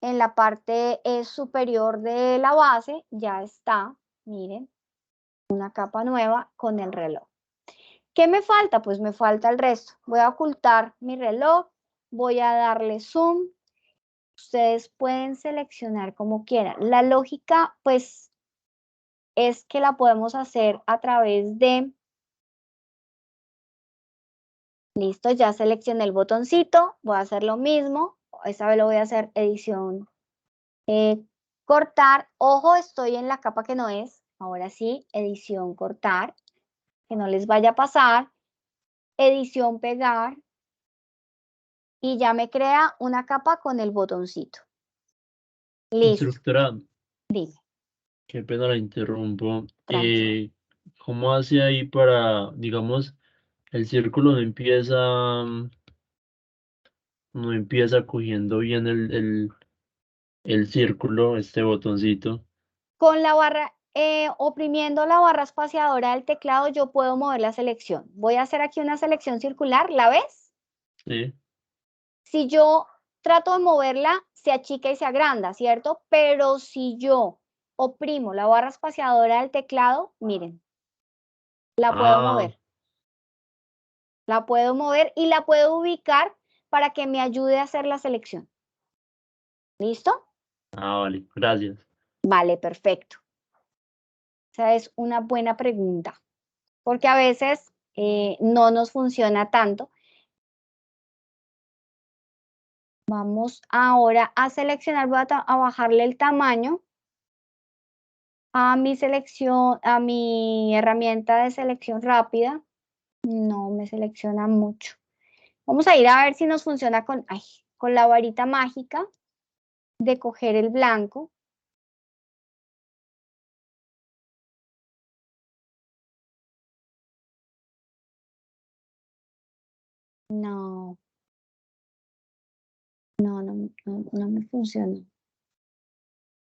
En la parte superior de la base ya está, miren, una capa nueva con el reloj. ¿Qué me falta? Pues me falta el resto. Voy a ocultar mi reloj, voy a darle zoom. Ustedes pueden seleccionar como quieran. La lógica, pues, es que la podemos hacer a través de... Listo, ya seleccioné el botoncito. Voy a hacer lo mismo. Esta vez lo voy a hacer edición cortar. Ojo, estoy en la capa que no es. Ahora sí, edición cortar. Que no les vaya a pasar. Edición pegar. Y ya me crea una capa con el botoncito. Listo. Instructora, Dime. qué pena la interrumpo. Tranquilo. ¿Cómo hace ahí para, digamos, el círculo no empieza cogiendo bien el círculo, este botoncito? Con la barra, oprimiendo la barra espaciadora del teclado, yo puedo mover la selección. Voy a hacer aquí una selección circular, ¿la ves? Sí. Si yo trato de moverla, se achica y se agranda, ¿cierto? Pero si yo oprimo la barra espaciadora del teclado, miren, la puedo Ah, mover. La puedo mover y la puedo ubicar para que me ayude a hacer la selección. ¿Listo? vale, gracias. Vale, perfecto. Esa es una buena pregunta, porque a veces no nos funciona tanto. Vamos ahora a seleccionar, voy a bajarle el tamaño a mi selección, a mi herramienta de selección rápida. No me selecciona mucho. Vamos a ir a ver si nos funciona con la varita mágica de coger el blanco. No, no me funciona.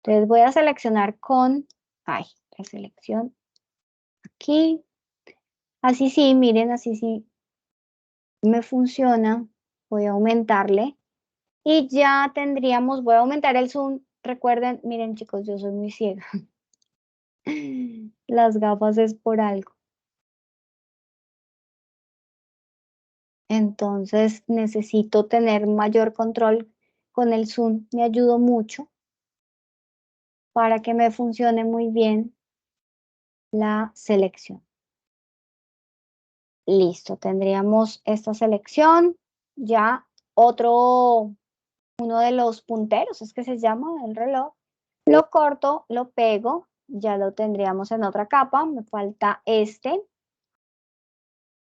Entonces voy a seleccionar con, la selección aquí. Así sí, miren, así sí me funciona. Voy a aumentarle. Y ya tendríamos, voy a aumentar el zoom. Recuerden, miren chicos, yo soy muy ciega. Las gafas es por algo. Entonces necesito tener mayor control con el zoom. Me ayudó mucho para que me funcione muy bien la selección. Listo, tendríamos esta selección. Ya uno de los punteros, es que se llama el reloj. Lo corto, lo pego, ya lo tendríamos en otra capa. Me falta este.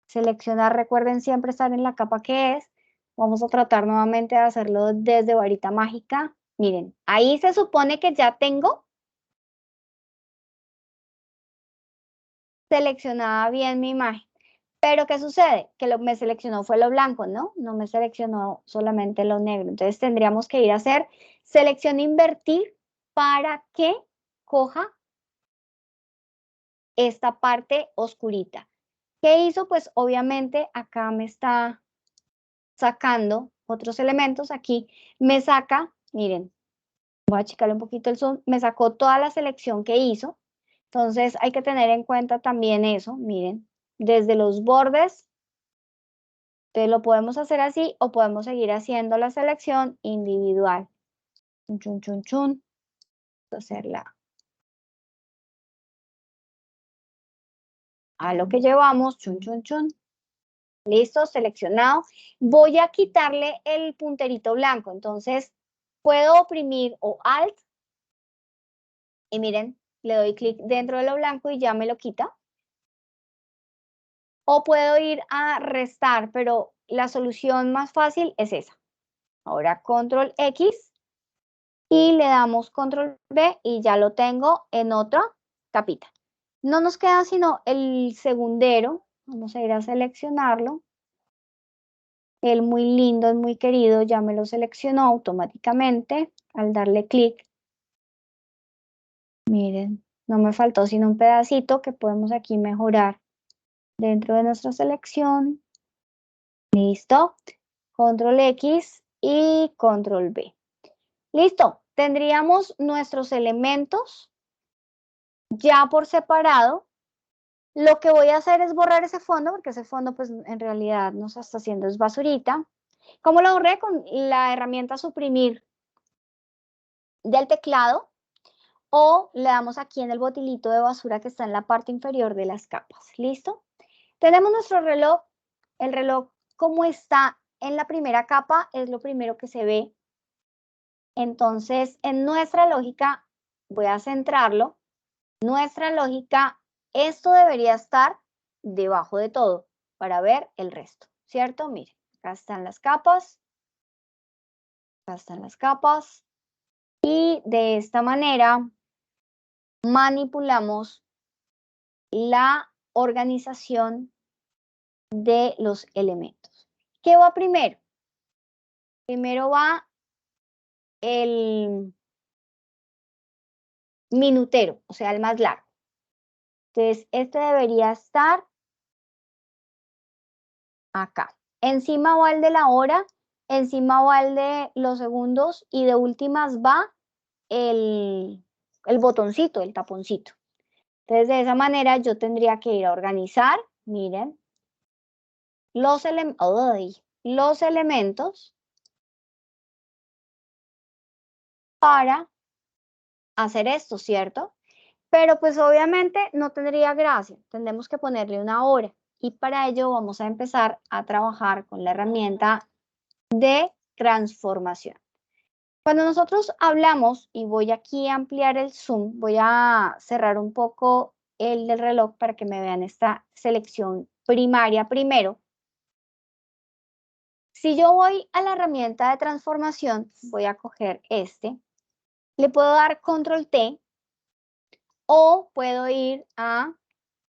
Seleccionar, recuerden siempre estar en la capa que es. Vamos a tratar nuevamente de hacerlo desde varita mágica. Miren, ahí se supone que ya tengo seleccionada bien mi imagen. Pero ¿qué sucede? Que me seleccionó fue lo blanco, ¿no? No me seleccionó solamente lo negro. Entonces tendríamos que ir a hacer selección invertir para que coja esta parte oscurita. ¿Qué hizo? Pues obviamente acá me está sacando otros elementos. Aquí me saca, miren, voy a achicarle un poquito el zoom, me sacó toda la selección que hizo. Entonces hay que tener en cuenta también eso, miren, desde los bordes, entonces lo podemos hacer así o podemos seguir haciendo la selección individual. Chun, chun, chun, chun. Hacerla a lo que llevamos, chun, chun, chun. Listo, seleccionado. Voy a quitarle el punterito blanco, entonces puedo oprimir o Alt y miren, le doy clic dentro de lo blanco y ya me lo quita. O puedo ir a restar, pero la solución más fácil es esa. Ahora Control X y le damos Control V y ya lo tengo en otra capita. No nos queda sino el segundero. Vamos a ir a seleccionarlo. El muy lindo, es muy querido, ya me lo seleccionó automáticamente al darle clic. Miren, no me faltó sino un pedacito que podemos aquí mejorar dentro de nuestra selección. Listo. Control X y Control V. Listo. Tendríamos nuestros elementos ya por separado. Lo que voy a hacer es borrar ese fondo, porque ese fondo pues en realidad nos está haciendo es basurita. ¿Cómo lo borré? Con la herramienta suprimir del teclado o le damos aquí en el botilito de basura que está en la parte inferior de las capas. ¿Listo? Tenemos nuestro reloj. El reloj, como está en la primera capa, es lo primero que se ve. Entonces, en nuestra lógica, voy a centrarlo. Nuestra lógica, esto debería estar debajo de todo para ver el resto, ¿cierto? Miren, acá están las capas. Acá están las capas. Y de esta manera manipulamos la organización de los elementos. ¿Qué va primero? Primero va el minutero, o sea, el más largo. Entonces, este debería estar acá. Encima va el de la hora, encima va el de los segundos y de últimas va el botoncito, el taponcito. Entonces, de esa manera yo tendría que ir a organizar, miren, los elementos para hacer esto, ¿cierto? Pero pues obviamente no tendría gracia, tendremos que ponerle una hora y para ello vamos a empezar a trabajar con la herramienta de transformación. Cuando nosotros hablamos, y voy aquí a ampliar el zoom, voy a cerrar un poco el del reloj para que me vean esta selección primaria primero. Si yo voy a la herramienta de transformación, voy a coger este, le puedo dar Control T o puedo ir a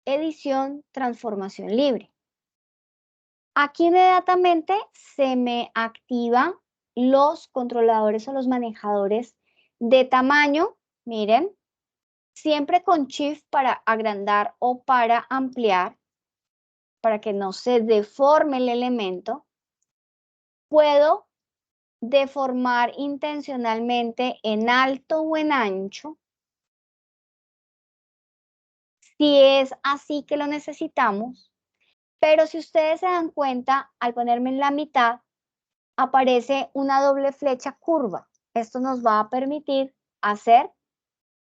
edición, transformación libre. Aquí inmediatamente se me activa los controladores o los manejadores de tamaño, miren, siempre con Shift para agrandar o para ampliar, para que no se deforme el elemento. Puedo deformar intencionalmente en alto o en ancho, si es así que lo necesitamos. Pero si ustedes se dan cuenta, al ponerme en la mitad, aparece una doble flecha curva. Esto nos va a permitir hacer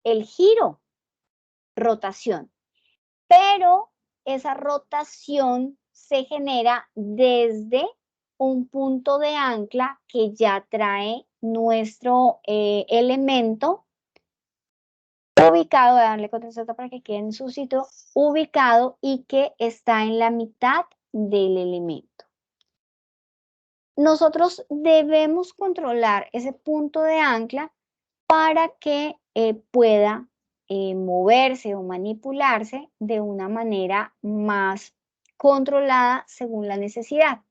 el giro, rotación. Pero esa rotación se genera desde un punto de ancla que ya trae nuestro elemento ubicado, voy a darle control Z para que quede en su sitio, ubicado y que está en la mitad del elemento. Nosotros debemos controlar ese punto de ancla para que pueda moverse o manipularse de una manera más controlada según la necesidad.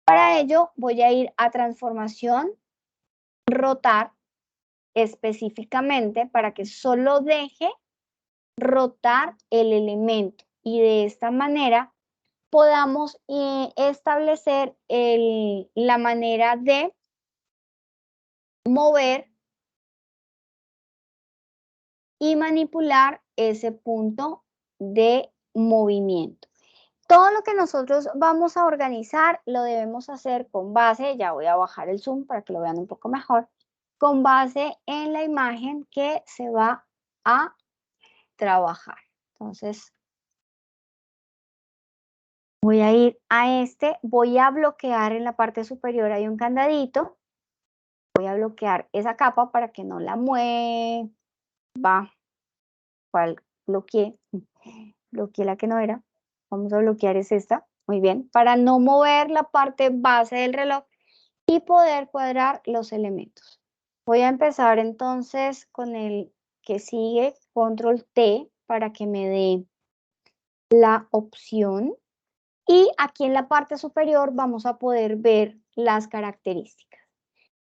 Para ello voy a ir a transformación, rotar específicamente para que solo deje rotar el elemento y de esta manera podamos establecer la manera de mover y manipular ese punto de movimiento. Todo lo que nosotros vamos a organizar lo debemos hacer con base, ya voy a bajar el zoom para que lo vean un poco mejor, con base en la imagen que se va a trabajar. Entonces, Voy a ir a este, voy a bloquear en la parte superior, hay un candadito. Voy a bloquear esa capa para que no la mueva. ¿Cuál bloqueé? Bloqueé la que no era. Vamos a bloquear es esta. Muy bien. Para no mover la parte base del reloj y poder cuadrar los elementos. Voy a empezar entonces con el que sigue, control T, para que me dé la opción. Y aquí en la parte superior vamos a poder ver las características.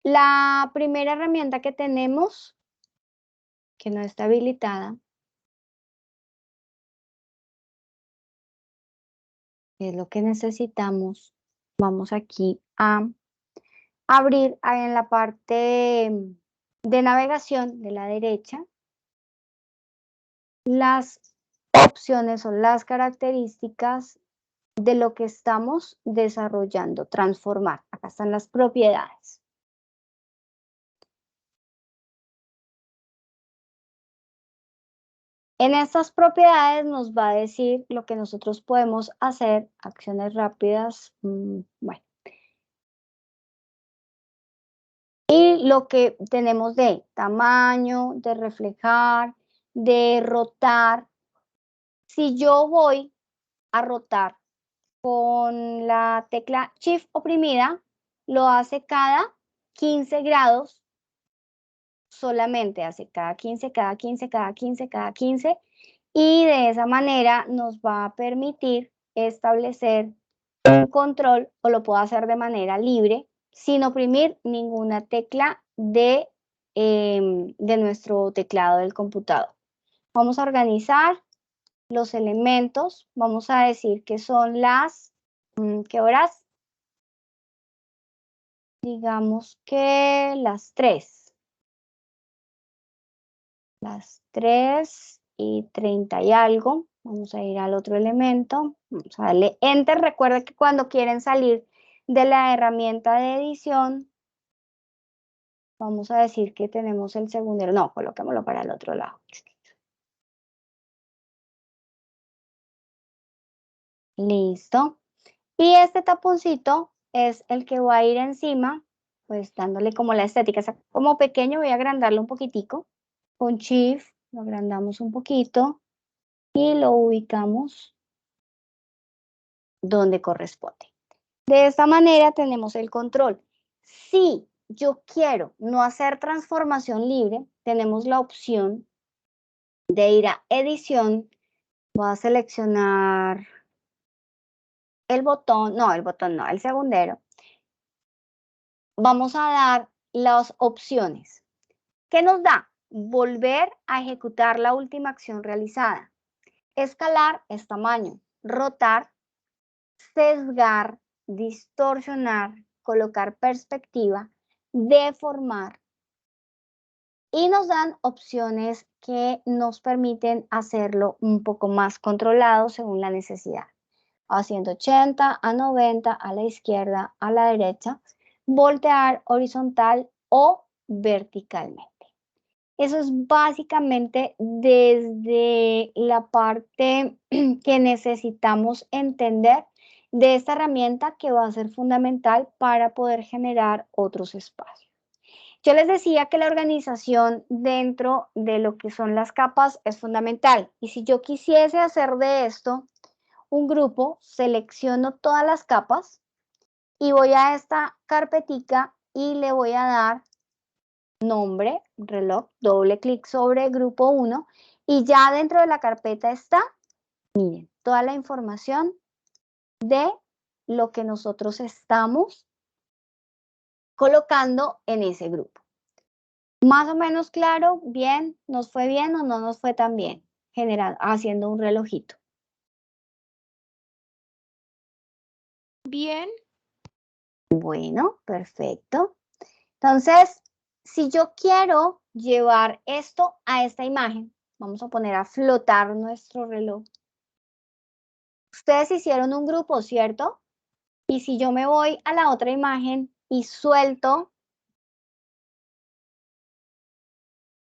La primera herramienta que tenemos, que no está habilitada, es lo que necesitamos. Vamos aquí a abrir en la parte de navegación de la derecha las opciones o las características de lo que estamos desarrollando, transformar. Acá están las propiedades. En estas propiedades nos va a decir lo que nosotros podemos hacer, acciones rápidas, bueno. Y lo que tenemos de tamaño, de reflejar, de rotar. Si yo voy a rotar con la tecla Shift oprimida, lo hace cada 15 grados, solamente hace cada 15, cada 15, cada 15, cada 15, y de esa manera nos va a permitir establecer un control, o lo puedo hacer de manera libre, sin oprimir ninguna tecla de nuestro teclado del computador. Vamos a organizar los elementos, vamos a decir que son las, ¿qué horas? Digamos que las 3. Las 3:30 y algo. Vamos a ir al otro elemento. Vamos a darle Enter. Recuerden que cuando quieren salir de la herramienta de edición, vamos a decir que tenemos el segundero. No, coloquémoslo para el otro lado. Listo. Y este taponcito es el que va a ir encima, pues dándole como la estética. Está como pequeño, voy a agrandarlo un poquitico. Con Shift lo agrandamos un poquito y lo ubicamos donde corresponde. De esta manera tenemos el control. Si yo quiero no hacer transformación libre, tenemos la opción de ir a edición. Voy a seleccionar el botón, no, el segundero. Vamos a dar las opciones. ¿Qué nos da? Volver a ejecutar la última acción realizada. Escalar es tamaño. Rotar, sesgar, distorsionar, colocar perspectiva, deformar. Y nos dan opciones que nos permiten hacerlo un poco más controlado según la necesidad. A 180, a 90, a la izquierda, a la derecha, voltear horizontal o verticalmente. Eso es básicamente desde la parte que necesitamos entender de esta herramienta que va a ser fundamental para poder generar otros espacios. Yo les decía que la organización dentro de lo que son las capas es fundamental. Y si yo quisiese hacer de esto un grupo, selecciono todas las capas y voy a esta carpetica y le voy a dar nombre, reloj, doble clic sobre grupo 1 y ya dentro de la carpeta está, miren, toda la información de lo que nosotros estamos colocando en ese grupo. Más o menos claro, bien, nos fue bien o no nos fue tan bien, haciendo un relojito. Bien. Bueno, perfecto. Entonces, si yo quiero llevar esto a esta imagen, vamos a poner a flotar nuestro reloj. Ustedes hicieron un grupo, ¿cierto? Y si yo me voy a la otra imagen y suelto,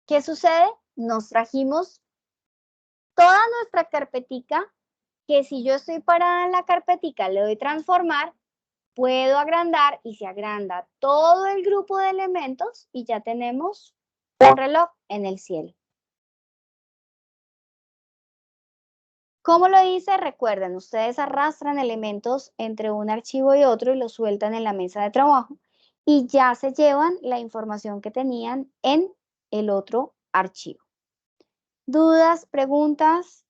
¿qué sucede? Nos trajimos toda nuestra carpetica que si yo estoy parada en la carpetica, le doy transformar, puedo agrandar y se agranda todo el grupo de elementos y ya tenemos un reloj en el cielo. ¿Cómo lo hice? Recuerden, ustedes arrastran elementos entre un archivo y otro y los sueltan en la mesa de trabajo y ya se llevan la información que tenían en el otro archivo. ¿Dudas, preguntas?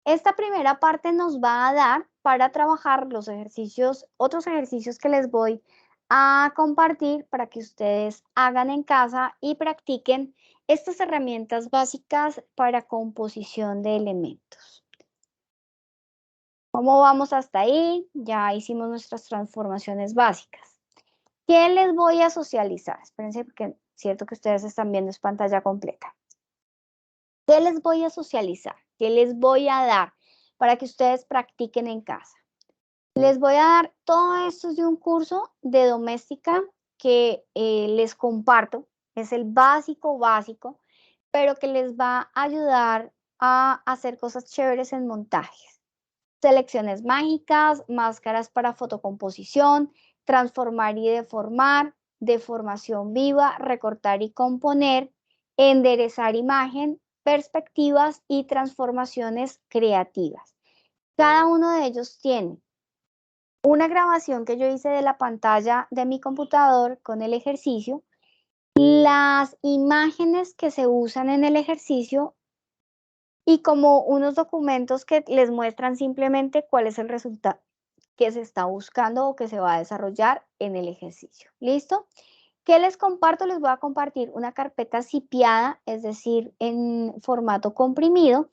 Esta primera parte nos va a dar para trabajar los ejercicios, otros ejercicios que les voy a compartir para que ustedes hagan en casa y practiquen estas herramientas básicas para composición de elementos. ¿Cómo vamos hasta ahí? Ya hicimos nuestras transformaciones básicas. ¿Qué les voy a socializar? Espérense porque es cierto que ustedes están viendo es pantalla completa. ¿Qué les voy a socializar? ¿Qué les voy a dar para que ustedes practiquen en casa? Les voy a dar todo esto de un curso de doméstica que les comparto. Es el básico, pero que les va a ayudar a hacer cosas chéveres en montajes. Selecciones mágicas, máscaras para fotocomposición, transformar y deformar, deformación viva, recortar y componer, enderezar imagen, perspectivas y transformaciones creativas. Cada uno de ellos tiene una grabación que yo hice de la pantalla de mi computador con el ejercicio, las imágenes que se usan en el ejercicio y como unos documentos que les muestran simplemente cuál es el resultado que se está buscando o que se va a desarrollar en el ejercicio. ¿Listo? ¿Qué les comparto? Les voy a compartir una carpeta zipiada, es decir, en formato comprimido,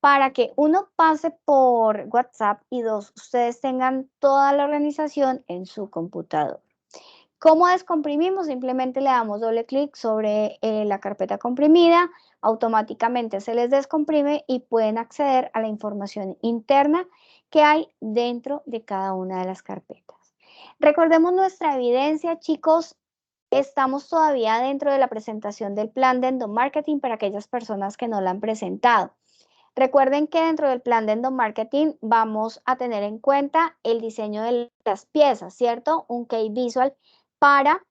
para que uno pase por WhatsApp y dos, ustedes tengan toda la organización en su computador. ¿Cómo descomprimimos? Simplemente le damos doble clic sobre la carpeta comprimida, automáticamente se les descomprime y pueden acceder a la información interna que hay dentro de cada una de las carpetas. Recordemos nuestra evidencia, chicos. Estamos todavía dentro de la presentación del plan de endomarketing para aquellas personas que no la han presentado. Recuerden que dentro del plan de endomarketing vamos a tener en cuenta el diseño de las piezas, ¿cierto? Un key visual para,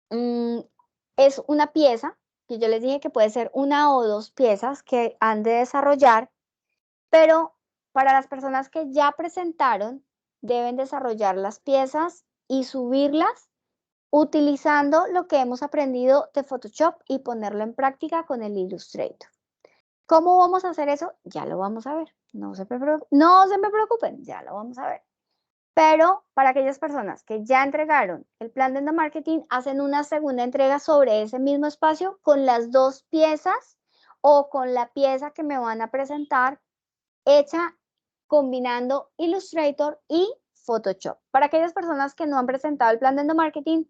es una pieza, que yo les dije que puede ser una o dos piezas que han de desarrollar, pero para las personas que ya presentaron, deben desarrollar las piezas y subirlas utilizando lo que hemos aprendido de Photoshop y ponerlo en práctica con el Illustrator. ¿Cómo vamos a hacer eso? Ya lo vamos a ver. No se me preocupen, ya lo vamos a ver. Pero para aquellas personas que ya entregaron el plan de endomarketing, hacen una segunda entrega sobre ese mismo espacio con las dos piezas o con la pieza que me van a presentar hecha combinando Illustrator y Photoshop. Para aquellas personas que no han presentado el plan de endomarketing,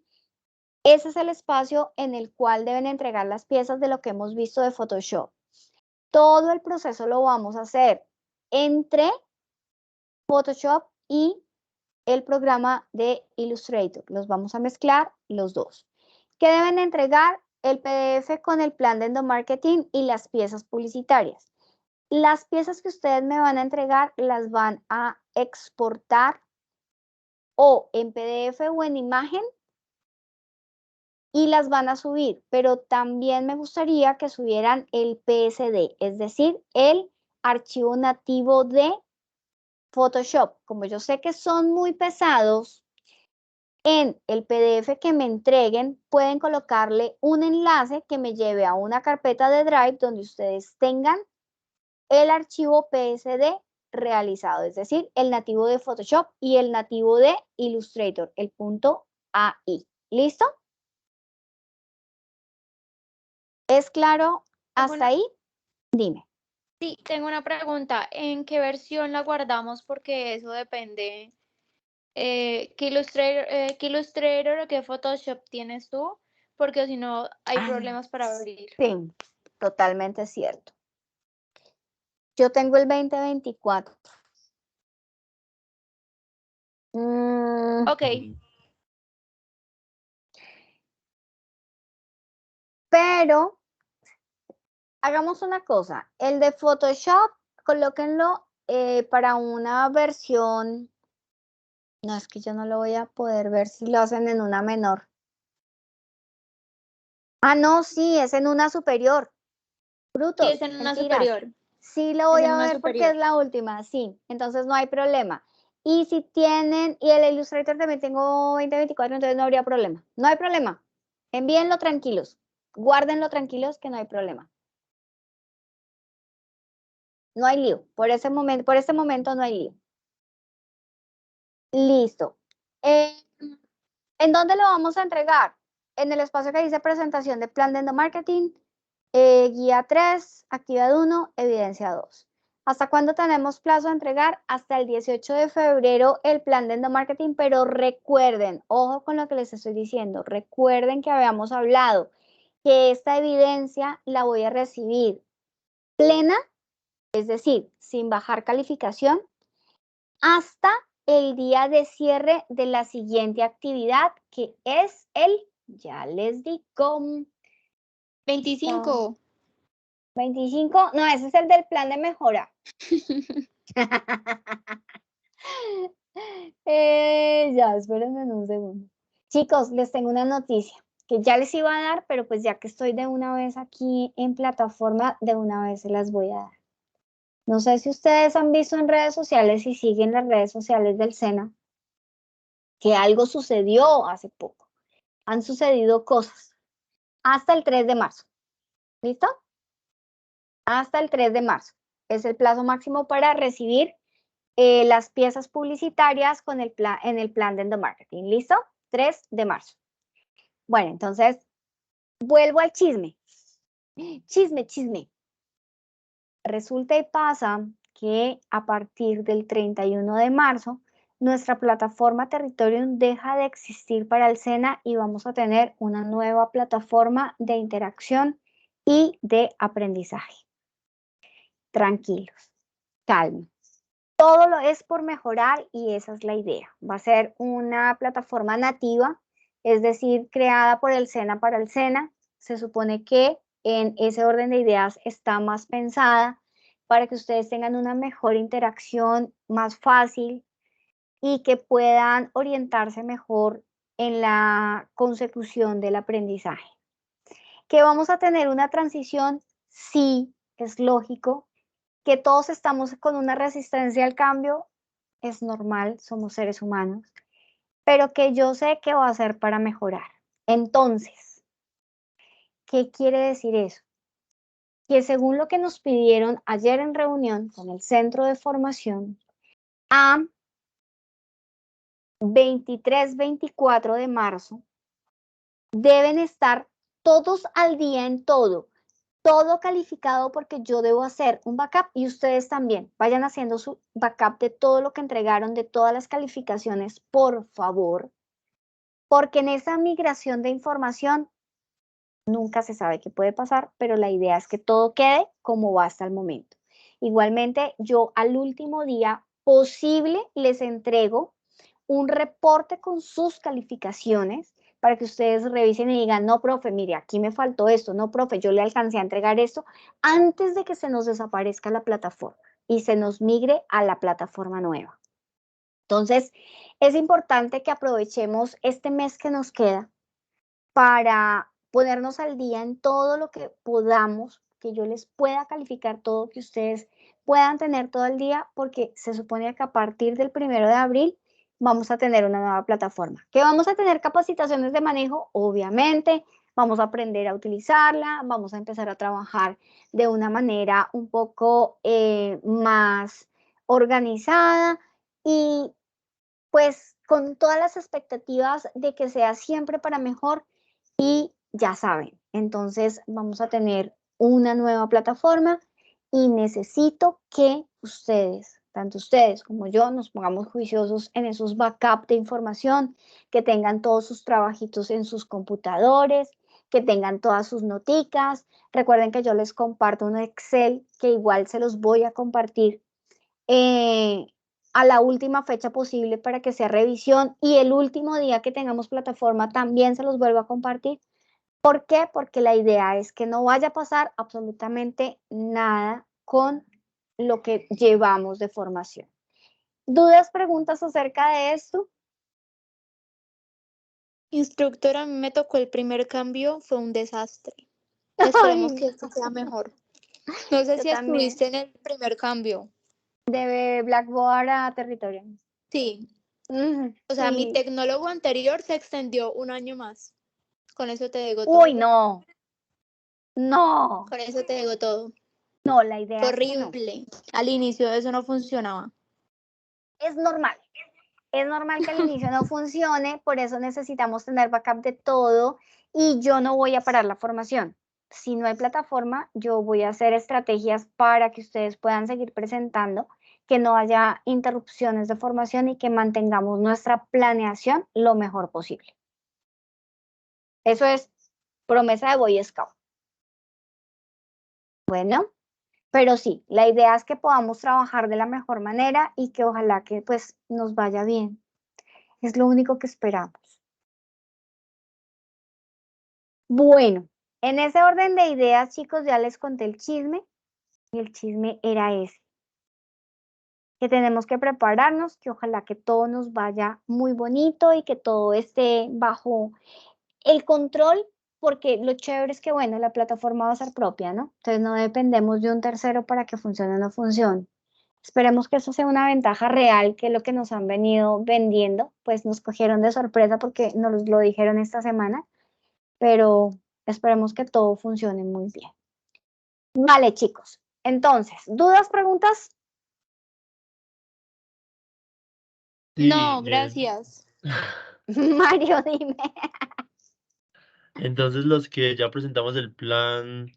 ese es el espacio en el cual deben entregar las piezas de lo que hemos visto de Photoshop. Todo el proceso lo vamos a hacer entre Photoshop y el programa de Illustrator. Los vamos a mezclar los dos. ¿Qué deben entregar? El PDF con el plan de endomarketing y las piezas publicitarias. Las piezas que ustedes me van a entregar las van a exportar o en PDF o en imagen y las van a subir, pero también me gustaría que subieran el PSD, es decir, el archivo nativo de Photoshop. Como yo sé que son muy pesados, en el PDF que me entreguen pueden colocarle un enlace que me lleve a una carpeta de Drive donde ustedes tengan el archivo PSD realizado, es decir, el nativo de Photoshop y el nativo de Illustrator, el .ai. ¿Listo? ¿Es claro hasta ahí? Dime. Sí, tengo una pregunta. ¿En qué versión la guardamos? Porque eso depende. ¿Qué Illustrator o qué Photoshop tienes tú? Porque si no, hay problemas para abrir. Sí, totalmente cierto. Yo tengo el 2024. Ok, Pero hagamos una cosa. El de Photoshop, colóquenlo para una versión. No, es que yo no lo voy a poder ver si lo hacen en una menor. Ah, no, sí, es en una superior. Brutos, Sí, es en una mentiras. superior. Sí lo voy en a una ver porque superior. es la última, sí. Entonces no hay problema. Y si tienen, y el Illustrator también tengo 2024, entonces no habría problema. No hay problema. Envíenlo tranquilos. Guárdenlo tranquilos que no hay problema. No hay lío. Por este momento no hay lío. Listo. ¿En dónde lo vamos a entregar? En el espacio que dice presentación de plan de endomarketing, guía 3, actividad 1, evidencia 2. ¿Hasta cuándo tenemos plazo de entregar? Hasta el 18 de febrero el plan de endomarketing, pero recuerden, ojo con lo que les estoy diciendo, recuerden que habíamos hablado que esta evidencia la voy a recibir plena, es decir, sin bajar calificación, hasta el día de cierre de la siguiente actividad, que es ya les digo, 25. 25, no, ese es el del plan de mejora. Ya, espérenme un segundo. Chicos, les tengo una noticia que ya les iba a dar, pero pues ya que estoy de una vez aquí en plataforma, de una vez se las voy a dar. No sé si ustedes han visto en redes sociales y siguen las redes sociales del SENA, que algo sucedió hace poco. Han sucedido cosas. Hasta el 3 de marzo. ¿Listo? Hasta el 3 de marzo. Es el plazo máximo para recibir las piezas publicitarias con en el plan de endomarketing. ¿Listo? 3 de marzo. Bueno, entonces, vuelvo al chisme. Chisme. Resulta y pasa que a partir del 31 de marzo, nuestra plataforma Territorium deja de existir para el SENA y vamos a tener una nueva plataforma de interacción y de aprendizaje. Tranquilos, calma. Todo lo es por mejorar y esa es la idea. Va a ser una plataforma nativa, es decir, creada por el SENA para el SENA. Se supone que en ese orden de ideas está más pensada para que ustedes tengan una mejor interacción, más fácil y que puedan orientarse mejor en la consecución del aprendizaje. ¿Que vamos a tener una transición? Sí, es lógico. Que todos estamos con una resistencia al cambio, es normal, somos seres humanos, pero que yo sé que va a ser para mejorar. Entonces, ¿qué quiere decir eso? Que según lo que nos pidieron ayer en reunión con el centro de formación, a 23-24 de marzo, deben estar todos al día en todo calificado porque yo debo hacer un backup y ustedes también vayan haciendo su backup de todo lo que entregaron, de todas las calificaciones, por favor, porque en esa migración de información nunca se sabe qué puede pasar, pero la idea es que todo quede como va hasta el momento. Igualmente, yo al último día posible les entrego un reporte con sus calificaciones para que ustedes revisen y digan, no, profe, mire, aquí me faltó esto, no, profe, yo le alcancé a entregar esto antes de que se nos desaparezca la plataforma y se nos migre a la plataforma nueva. Entonces, es importante que aprovechemos este mes que nos queda para ponernos al día en todo lo que podamos, que yo les pueda calificar todo, que ustedes puedan tener todo el día, porque se supone que a partir del 1 de abril vamos a tener una nueva plataforma. ¿Que vamos a tener capacitaciones de manejo? Obviamente, vamos a aprender a utilizarla, vamos a empezar a trabajar de una manera un poco más organizada y pues con todas las expectativas de que sea siempre para mejor y ya saben, entonces vamos a tener una nueva plataforma y necesito que ustedes, tanto ustedes como yo, nos pongamos juiciosos en esos backup de información, que tengan todos sus trabajitos en sus computadores, que tengan todas sus noticas. Recuerden que yo les comparto un Excel que igual se los voy a compartir a la última fecha posible para que sea revisión y el último día que tengamos plataforma también se los vuelvo a compartir ¿Por qué? Porque la idea es que no vaya a pasar absolutamente nada con lo que llevamos de formación. ¿Dudas, preguntas acerca de esto? Instructora, a mí me tocó el primer cambio, fue un desastre. Esperemos Ay, que esto sea mejor. No sé yo si también. estuviste en el primer cambio. De Blackboard a territorio. Sí. Ujú, O sea, mi sí. tecnólogo anterior se extendió un año más. Con eso te digo todo. Uy, no. No. Con eso te digo todo. No, la idea Fue es que no. horrible. Al inicio eso no funcionaba. Es normal. Es normal que al inicio no funcione, por eso necesitamos tener backup de todo y yo no voy a parar la formación. Si no hay plataforma, yo voy a hacer estrategias para que ustedes puedan seguir presentando, que no haya interrupciones de formación y que mantengamos nuestra planeación lo mejor posible. Eso es promesa de Boy Scout. Bueno, pero sí, la idea es que podamos trabajar de la mejor manera y que ojalá que pues nos vaya bien. Es lo único que esperamos. Bueno, en ese orden de ideas, chicos, ya les conté el chisme y el chisme era ese. Que tenemos que prepararnos, que ojalá que todo nos vaya muy bonito y que todo esté bajo el control, porque lo chévere es que, bueno, la plataforma va a ser propia, ¿no? Entonces no dependemos de un tercero para que funcione o no funcione. Esperemos que eso sea una ventaja real, que es lo que nos han venido vendiendo, pues nos cogieron de sorpresa porque nos lo dijeron esta semana, pero esperemos que todo funcione muy bien. Vale, chicos. Entonces, ¿dudas, preguntas? Sí, No, gracias. Mario, dime. entonces los que ya presentamos el plan,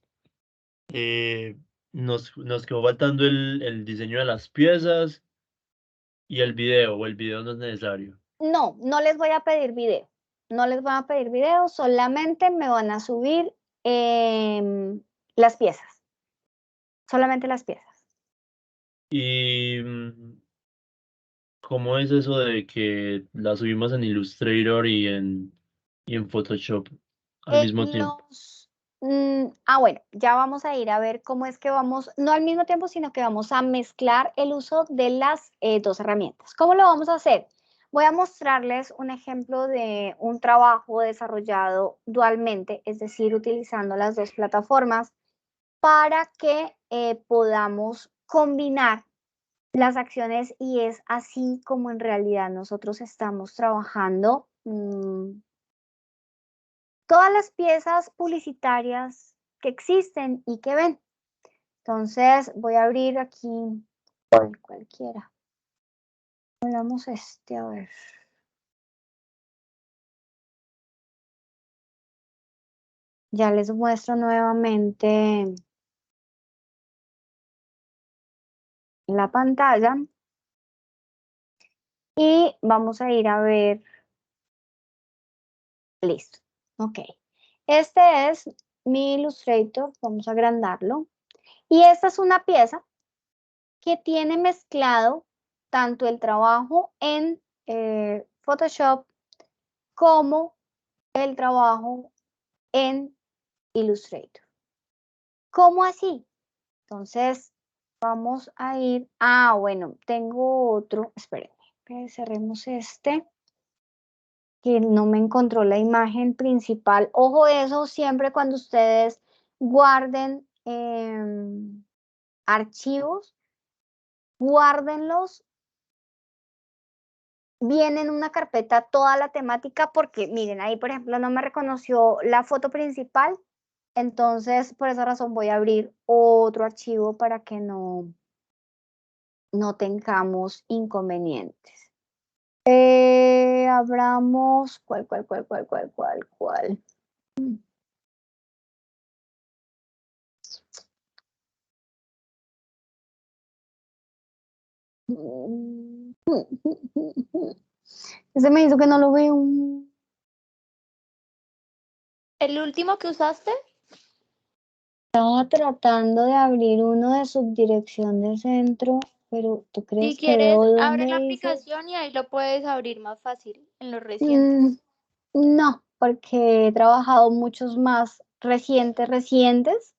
nos quedó faltando el diseño de las piezas y o el video no es necesario. No, no les voy a pedir video. No les voy a pedir video, solamente me van a subir las piezas. Solamente las piezas. Y ¿cómo es eso de que la subimos en Illustrator y en Photoshop al mismo tiempo? Bueno, ya vamos a ir a ver cómo es que vamos, no al mismo tiempo, sino que vamos a mezclar el uso de las dos herramientas. ¿Cómo lo vamos a hacer? Voy a mostrarles un ejemplo de un trabajo desarrollado dualmente, es decir, utilizando las dos plataformas para que podamos combinar las acciones y es así como en realidad nosotros estamos trabajando todas las piezas publicitarias que existen y que ven. Entonces voy a abrir aquí cualquiera. Hablamos a ver. Ya les muestro nuevamente la pantalla. Y vamos a ir a ver. Listo. Ok. Este es mi Illustrator. Vamos a agrandarlo. Y esta es una pieza que tiene mezclado tanto el trabajo en Photoshop como el trabajo en Illustrator. ¿Cómo así? Entonces, vamos a ir, bueno, tengo otro, espérenme, cerremos este, que no me encontró la imagen principal. Ojo eso, siempre cuando ustedes guarden archivos, guárdenlos bien en una carpeta toda la temática, porque miren, ahí por ejemplo no me reconoció la foto principal, entonces por esa razón voy a abrir otro archivo para que no tengamos inconvenientes. Abramos, ¿cuál? Ese me hizo que no lo veo. ¿El último que usaste? Estaba tratando de abrir uno de subdirección de centro, pero ¿tú crees Si que quieres, veo abre dónde la dice? aplicación y ahí lo puedes abrir más fácil en los recientes. No, porque he trabajado muchos más recientes.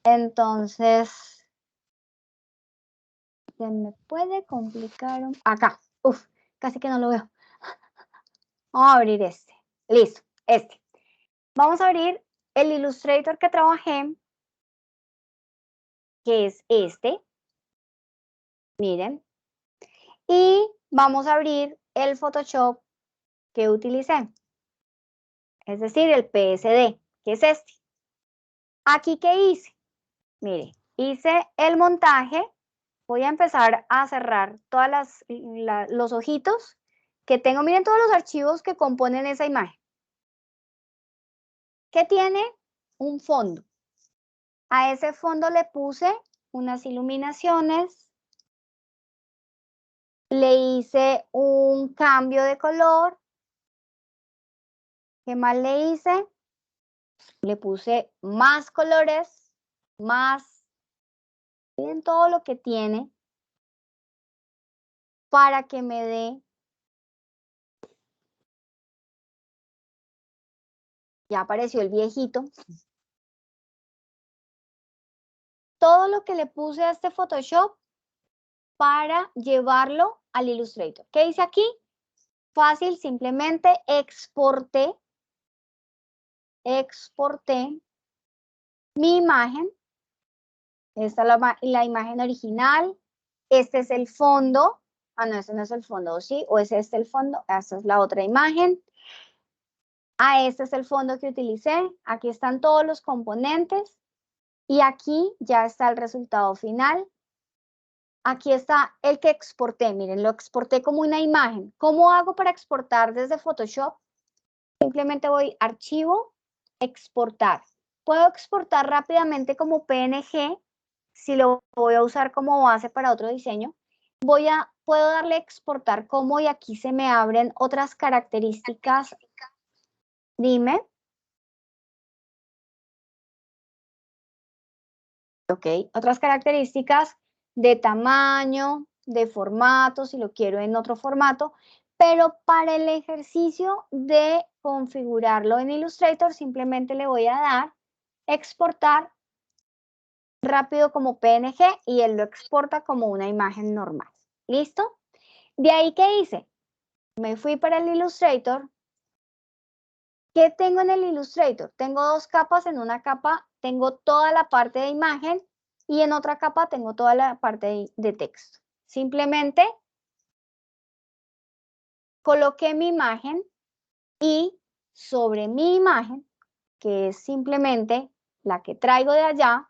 Entonces, se me puede complicar acá. Uf, casi que no lo veo. Vamos a abrir este. Listo, este. Vamos a abrir el Illustrator que trabajé, que es este. Miren. Y vamos a abrir el Photoshop que utilicé. Es decir, el PSD, que es este. Aquí, ¿qué hice? Mire, hice el montaje. Voy a empezar a cerrar todas los ojitos que tengo. Miren todos los archivos que componen esa imagen. ¿Qué tiene? Un fondo. A ese fondo le puse unas iluminaciones. Le hice un cambio de color. ¿Qué más le hice? Le puse más colores, más. Miren todo lo que tiene para que me dé. Ya apareció el viejito. Todo lo que le puse a este Photoshop para llevarlo al Illustrator. ¿Qué hice aquí? Fácil, simplemente exporté mi imagen. Esta es la imagen original. Este es el fondo. Ah, no, este no es el fondo, ¿sí? O es este el fondo. Esta es la otra imagen. Ah, este es el fondo que utilicé. Aquí están todos los componentes. Y aquí ya está el resultado final. Aquí está el que exporté. Miren, lo exporté como una imagen. ¿Cómo hago para exportar desde Photoshop? Simplemente voy a Archivo, Exportar. Puedo exportar rápidamente como PNG, si lo voy a usar como base para otro diseño. Puedo darle Exportar como y aquí se me abren otras características. Dime. Ok, otras características de tamaño, de formato, si lo quiero en otro formato, pero para el ejercicio de configurarlo en Illustrator simplemente le voy a dar exportar rápido como PNG y él lo exporta como una imagen normal. ¿Listo? De ahí, ¿qué hice? Me fui para el Illustrator. ¿Qué tengo en el Illustrator? Tengo dos capas. En una capa tengo toda la parte de imagen y en otra capa tengo toda la parte de texto. Simplemente coloqué mi imagen y sobre mi imagen, que es simplemente la que traigo de allá,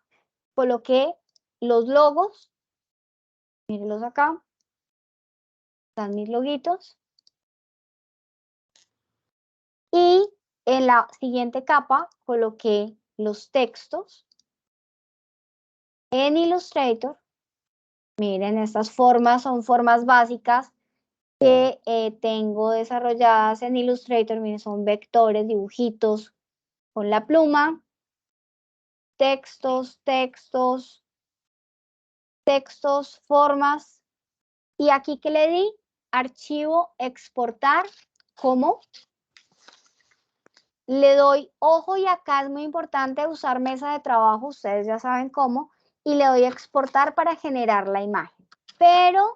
coloqué los logos. Mírenlos acá. Están mis loguitos. Y en la siguiente capa coloqué los textos. En Illustrator, miren, estas formas son formas básicas que tengo desarrolladas en Illustrator. Miren, son vectores, dibujitos con la pluma, textos, formas. Y aquí que le di, archivo, exportar como. Le doy ojo y acá es muy importante usar mesa de trabajo, ustedes ya saben cómo, y le doy a exportar para generar la imagen. Pero,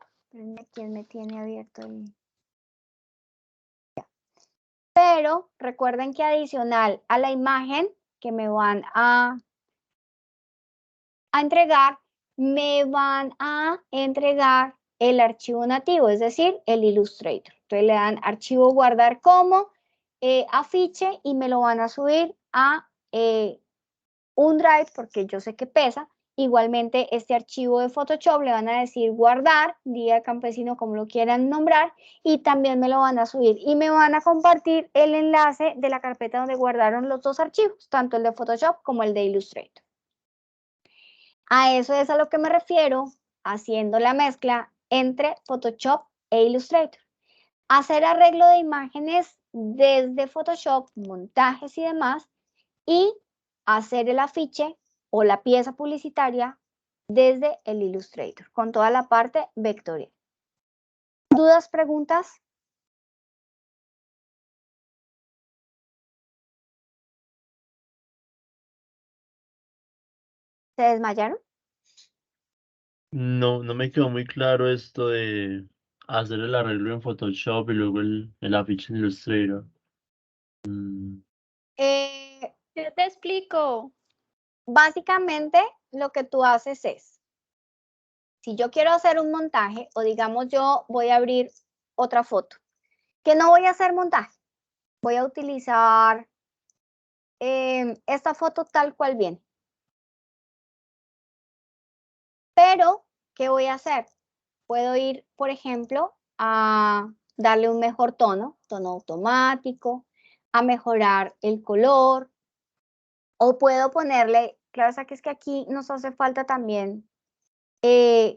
¿quién me tiene abierto el? Pero recuerden que adicional a la imagen que me van a entregar, me van a entregar el archivo nativo, es decir, el Illustrator. Entonces le dan archivo guardar como afiche y me lo van a subir a un drive porque yo sé que pesa. Igualmente este archivo de Photoshop le van a decir guardar, Día Campesino, como lo quieran nombrar, y también me lo van a subir y me van a compartir el enlace de la carpeta donde guardaron los dos archivos, tanto el de Photoshop como el de Illustrator. A eso es a lo que me refiero haciendo la mezcla entre Photoshop e Illustrator. Hacer arreglo de imágenes desde Photoshop, montajes y demás, y hacer el afiche o la pieza publicitaria desde el Illustrator, con toda la parte vectorial. ¿Dudas, preguntas? ¿Se desmayaron? No, no me quedó muy claro esto de hacer el arreglo en Photoshop y luego el afiche en Illustrator. Yo te explico. Básicamente, lo que tú haces es, si yo quiero hacer un montaje, o digamos yo voy a abrir otra foto, que no voy a hacer montaje, voy a utilizar esta foto tal cual viene. Pero, ¿qué voy a hacer? Puedo ir, por ejemplo, a darle un mejor tono automático, a mejorar el color, o puedo ponerle, claro, o sea que es que aquí nos hace falta también,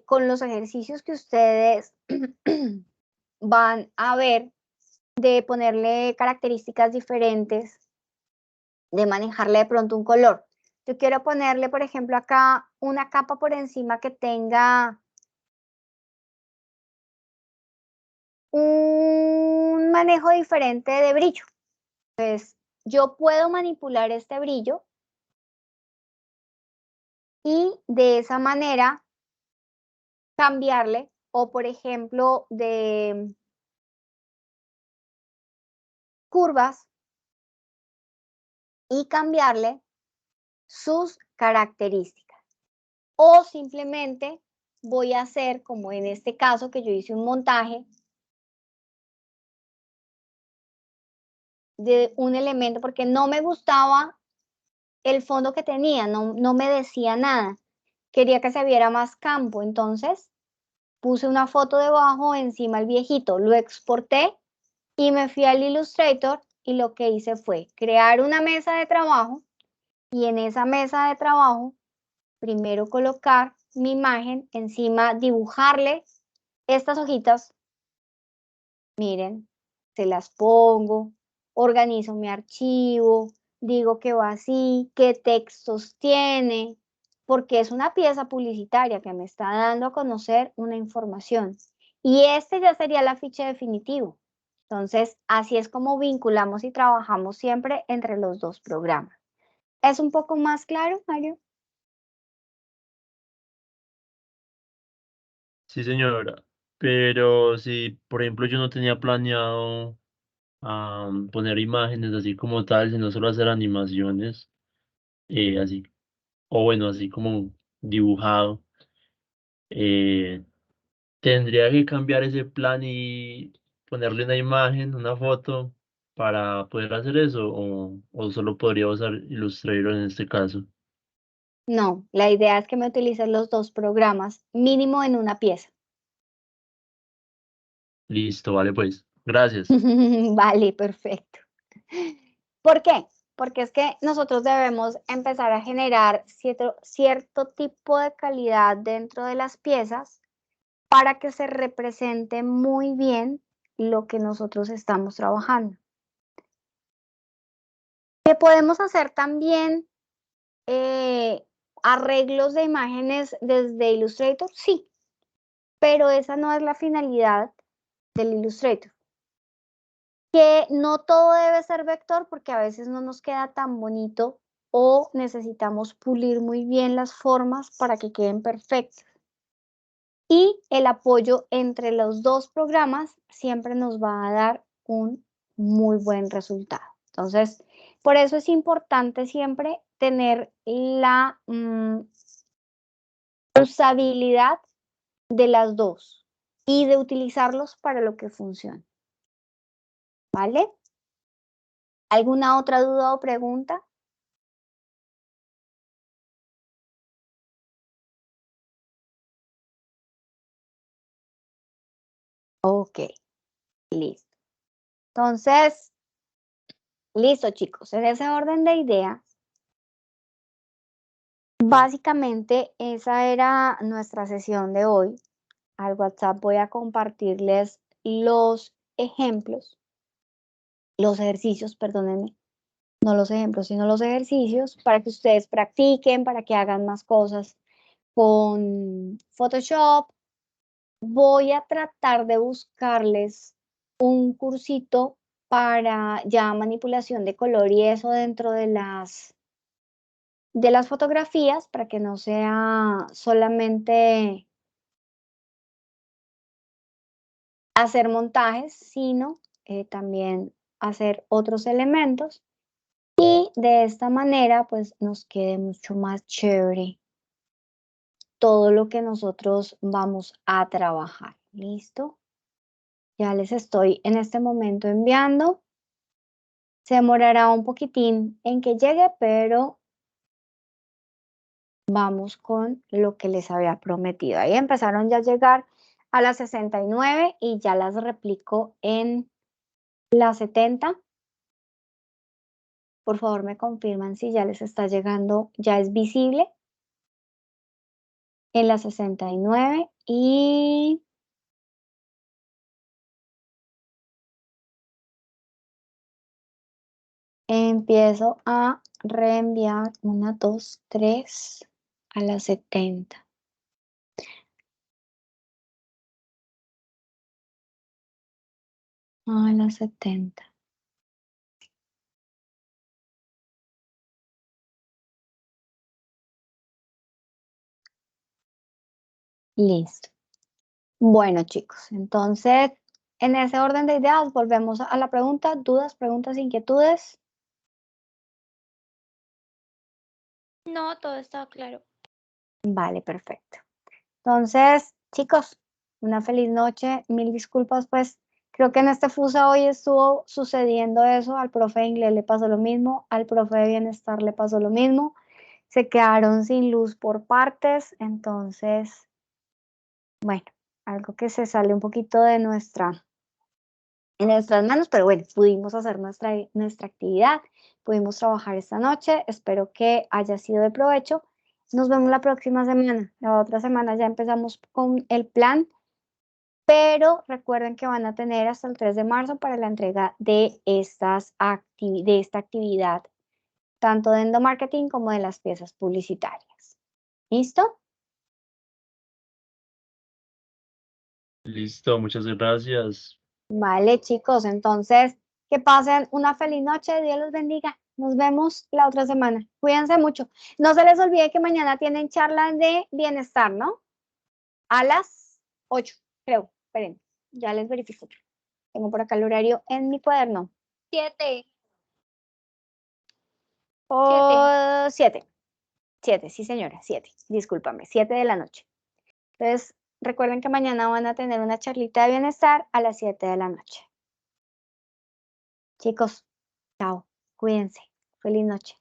con los ejercicios que ustedes van a ver, de ponerle características diferentes, de manejarle de pronto un color. Yo quiero ponerle, por ejemplo, acá una capa por encima que tenga un manejo diferente de brillo. Pues yo puedo manipular este brillo y de esa manera cambiarle, o por ejemplo de curvas, y cambiarle sus características. O simplemente voy a hacer, como en este caso que yo hice un montaje de un elemento porque no me gustaba el fondo que tenía, no me decía nada. Quería que se viera más campo, entonces puse una foto debajo, encima el viejito, lo exporté y me fui al Illustrator y lo que hice fue crear una mesa de trabajo, y en esa mesa de trabajo primero colocar mi imagen, encima dibujarle estas hojitas, miren, se las pongo, organizo mi archivo, digo que va así, qué textos tiene, porque es una pieza publicitaria que me está dando a conocer una información. Y este ya sería el afiche definitivo. Entonces, así es como vinculamos y trabajamos siempre entre los dos programas. ¿Es un poco más claro, Mario? Sí, señora. Pero si, por ejemplo, yo no tenía planeado poner imágenes así como tal, sino solo hacer animaciones, así, o bueno, así como dibujado, eh, tendría que cambiar ese plan y ponerle una imagen, una foto para poder hacer eso, o solo podría usar Illustrator en este caso. No, la idea es que me utilices los dos programas, mínimo en una pieza. Listo, vale, pues. Gracias. Vale, perfecto. ¿Por qué? Porque es que nosotros debemos empezar a generar cierto tipo de calidad dentro de las piezas para que se represente muy bien lo que nosotros estamos trabajando. ¿Que podemos hacer también arreglos de imágenes desde Illustrator? Sí, pero esa no es la finalidad del Illustrator. Que no todo debe ser vector porque a veces no nos queda tan bonito o necesitamos pulir muy bien las formas para que queden perfectas. Y el apoyo entre los dos programas siempre nos va a dar un muy buen resultado. Entonces, por eso es importante siempre tener la usabilidad de las dos y de utilizarlos para lo que funcione. ¿Vale? ¿Alguna otra duda o pregunta? Ok, listo. Entonces, listo, chicos. En ese orden de ideas, básicamente esa era nuestra sesión de hoy. Al WhatsApp voy a compartirles los ejemplos, los ejercicios, perdónenme, no los ejemplos, sino los ejercicios para que ustedes practiquen, para que hagan más cosas con Photoshop. Voy a tratar de buscarles un cursito para ya manipulación de color y eso dentro de de las fotografías para que no sea solamente hacer montajes, sino también hacer otros elementos y de esta manera pues nos quede mucho más chévere todo lo que nosotros vamos a trabajar. ¿Listo? Ya les estoy en este momento enviando. Se demorará un poquitín en que llegue, pero vamos con lo que les había prometido. Ahí empezaron ya a llegar a las 69 y ya las replico en las 70. Por favor, me confirman si ya les está llegando, ya es visible en las 69 y empiezo a reenviar 1, 2, 3 a las 70. A las 70. Listo. Bueno, chicos, entonces, en ese orden de ideas, volvemos a la pregunta. ¿Dudas, preguntas, inquietudes? No, todo está claro. Vale, perfecto. Entonces, chicos, una feliz noche. Mil disculpas, pues, creo que en este FUSA hoy estuvo sucediendo eso. Al profe de inglés le pasó lo mismo, al profe de bienestar le pasó lo mismo. Se quedaron sin luz por partes, entonces, bueno, algo que se sale un poquito de nuestras manos, pero bueno, pudimos hacer nuestra actividad, pudimos trabajar esta noche, espero que haya sido de provecho. Nos vemos la próxima semana, la otra semana ya empezamos con el plan, pero recuerden que van a tener hasta el 3 de marzo para la entrega de esta actividad, tanto de endomarketing como de las piezas publicitarias. ¿Listo? Listo, muchas gracias. Vale, chicos, entonces que pasen una feliz noche, Dios los bendiga. Nos vemos la otra semana. Cuídense mucho. No se les olvide que mañana tienen charla de bienestar, ¿no? A las 8, creo. Esperen, ya les verifico. Tengo por acá el horario en mi cuaderno. 7. 7. 7, sí señora, 7. Discúlpame, 7 de la noche. Entonces, recuerden que mañana van a tener una charlita de bienestar a las 7 de la noche. Chicos, chao. Cuídense. Feliz noche.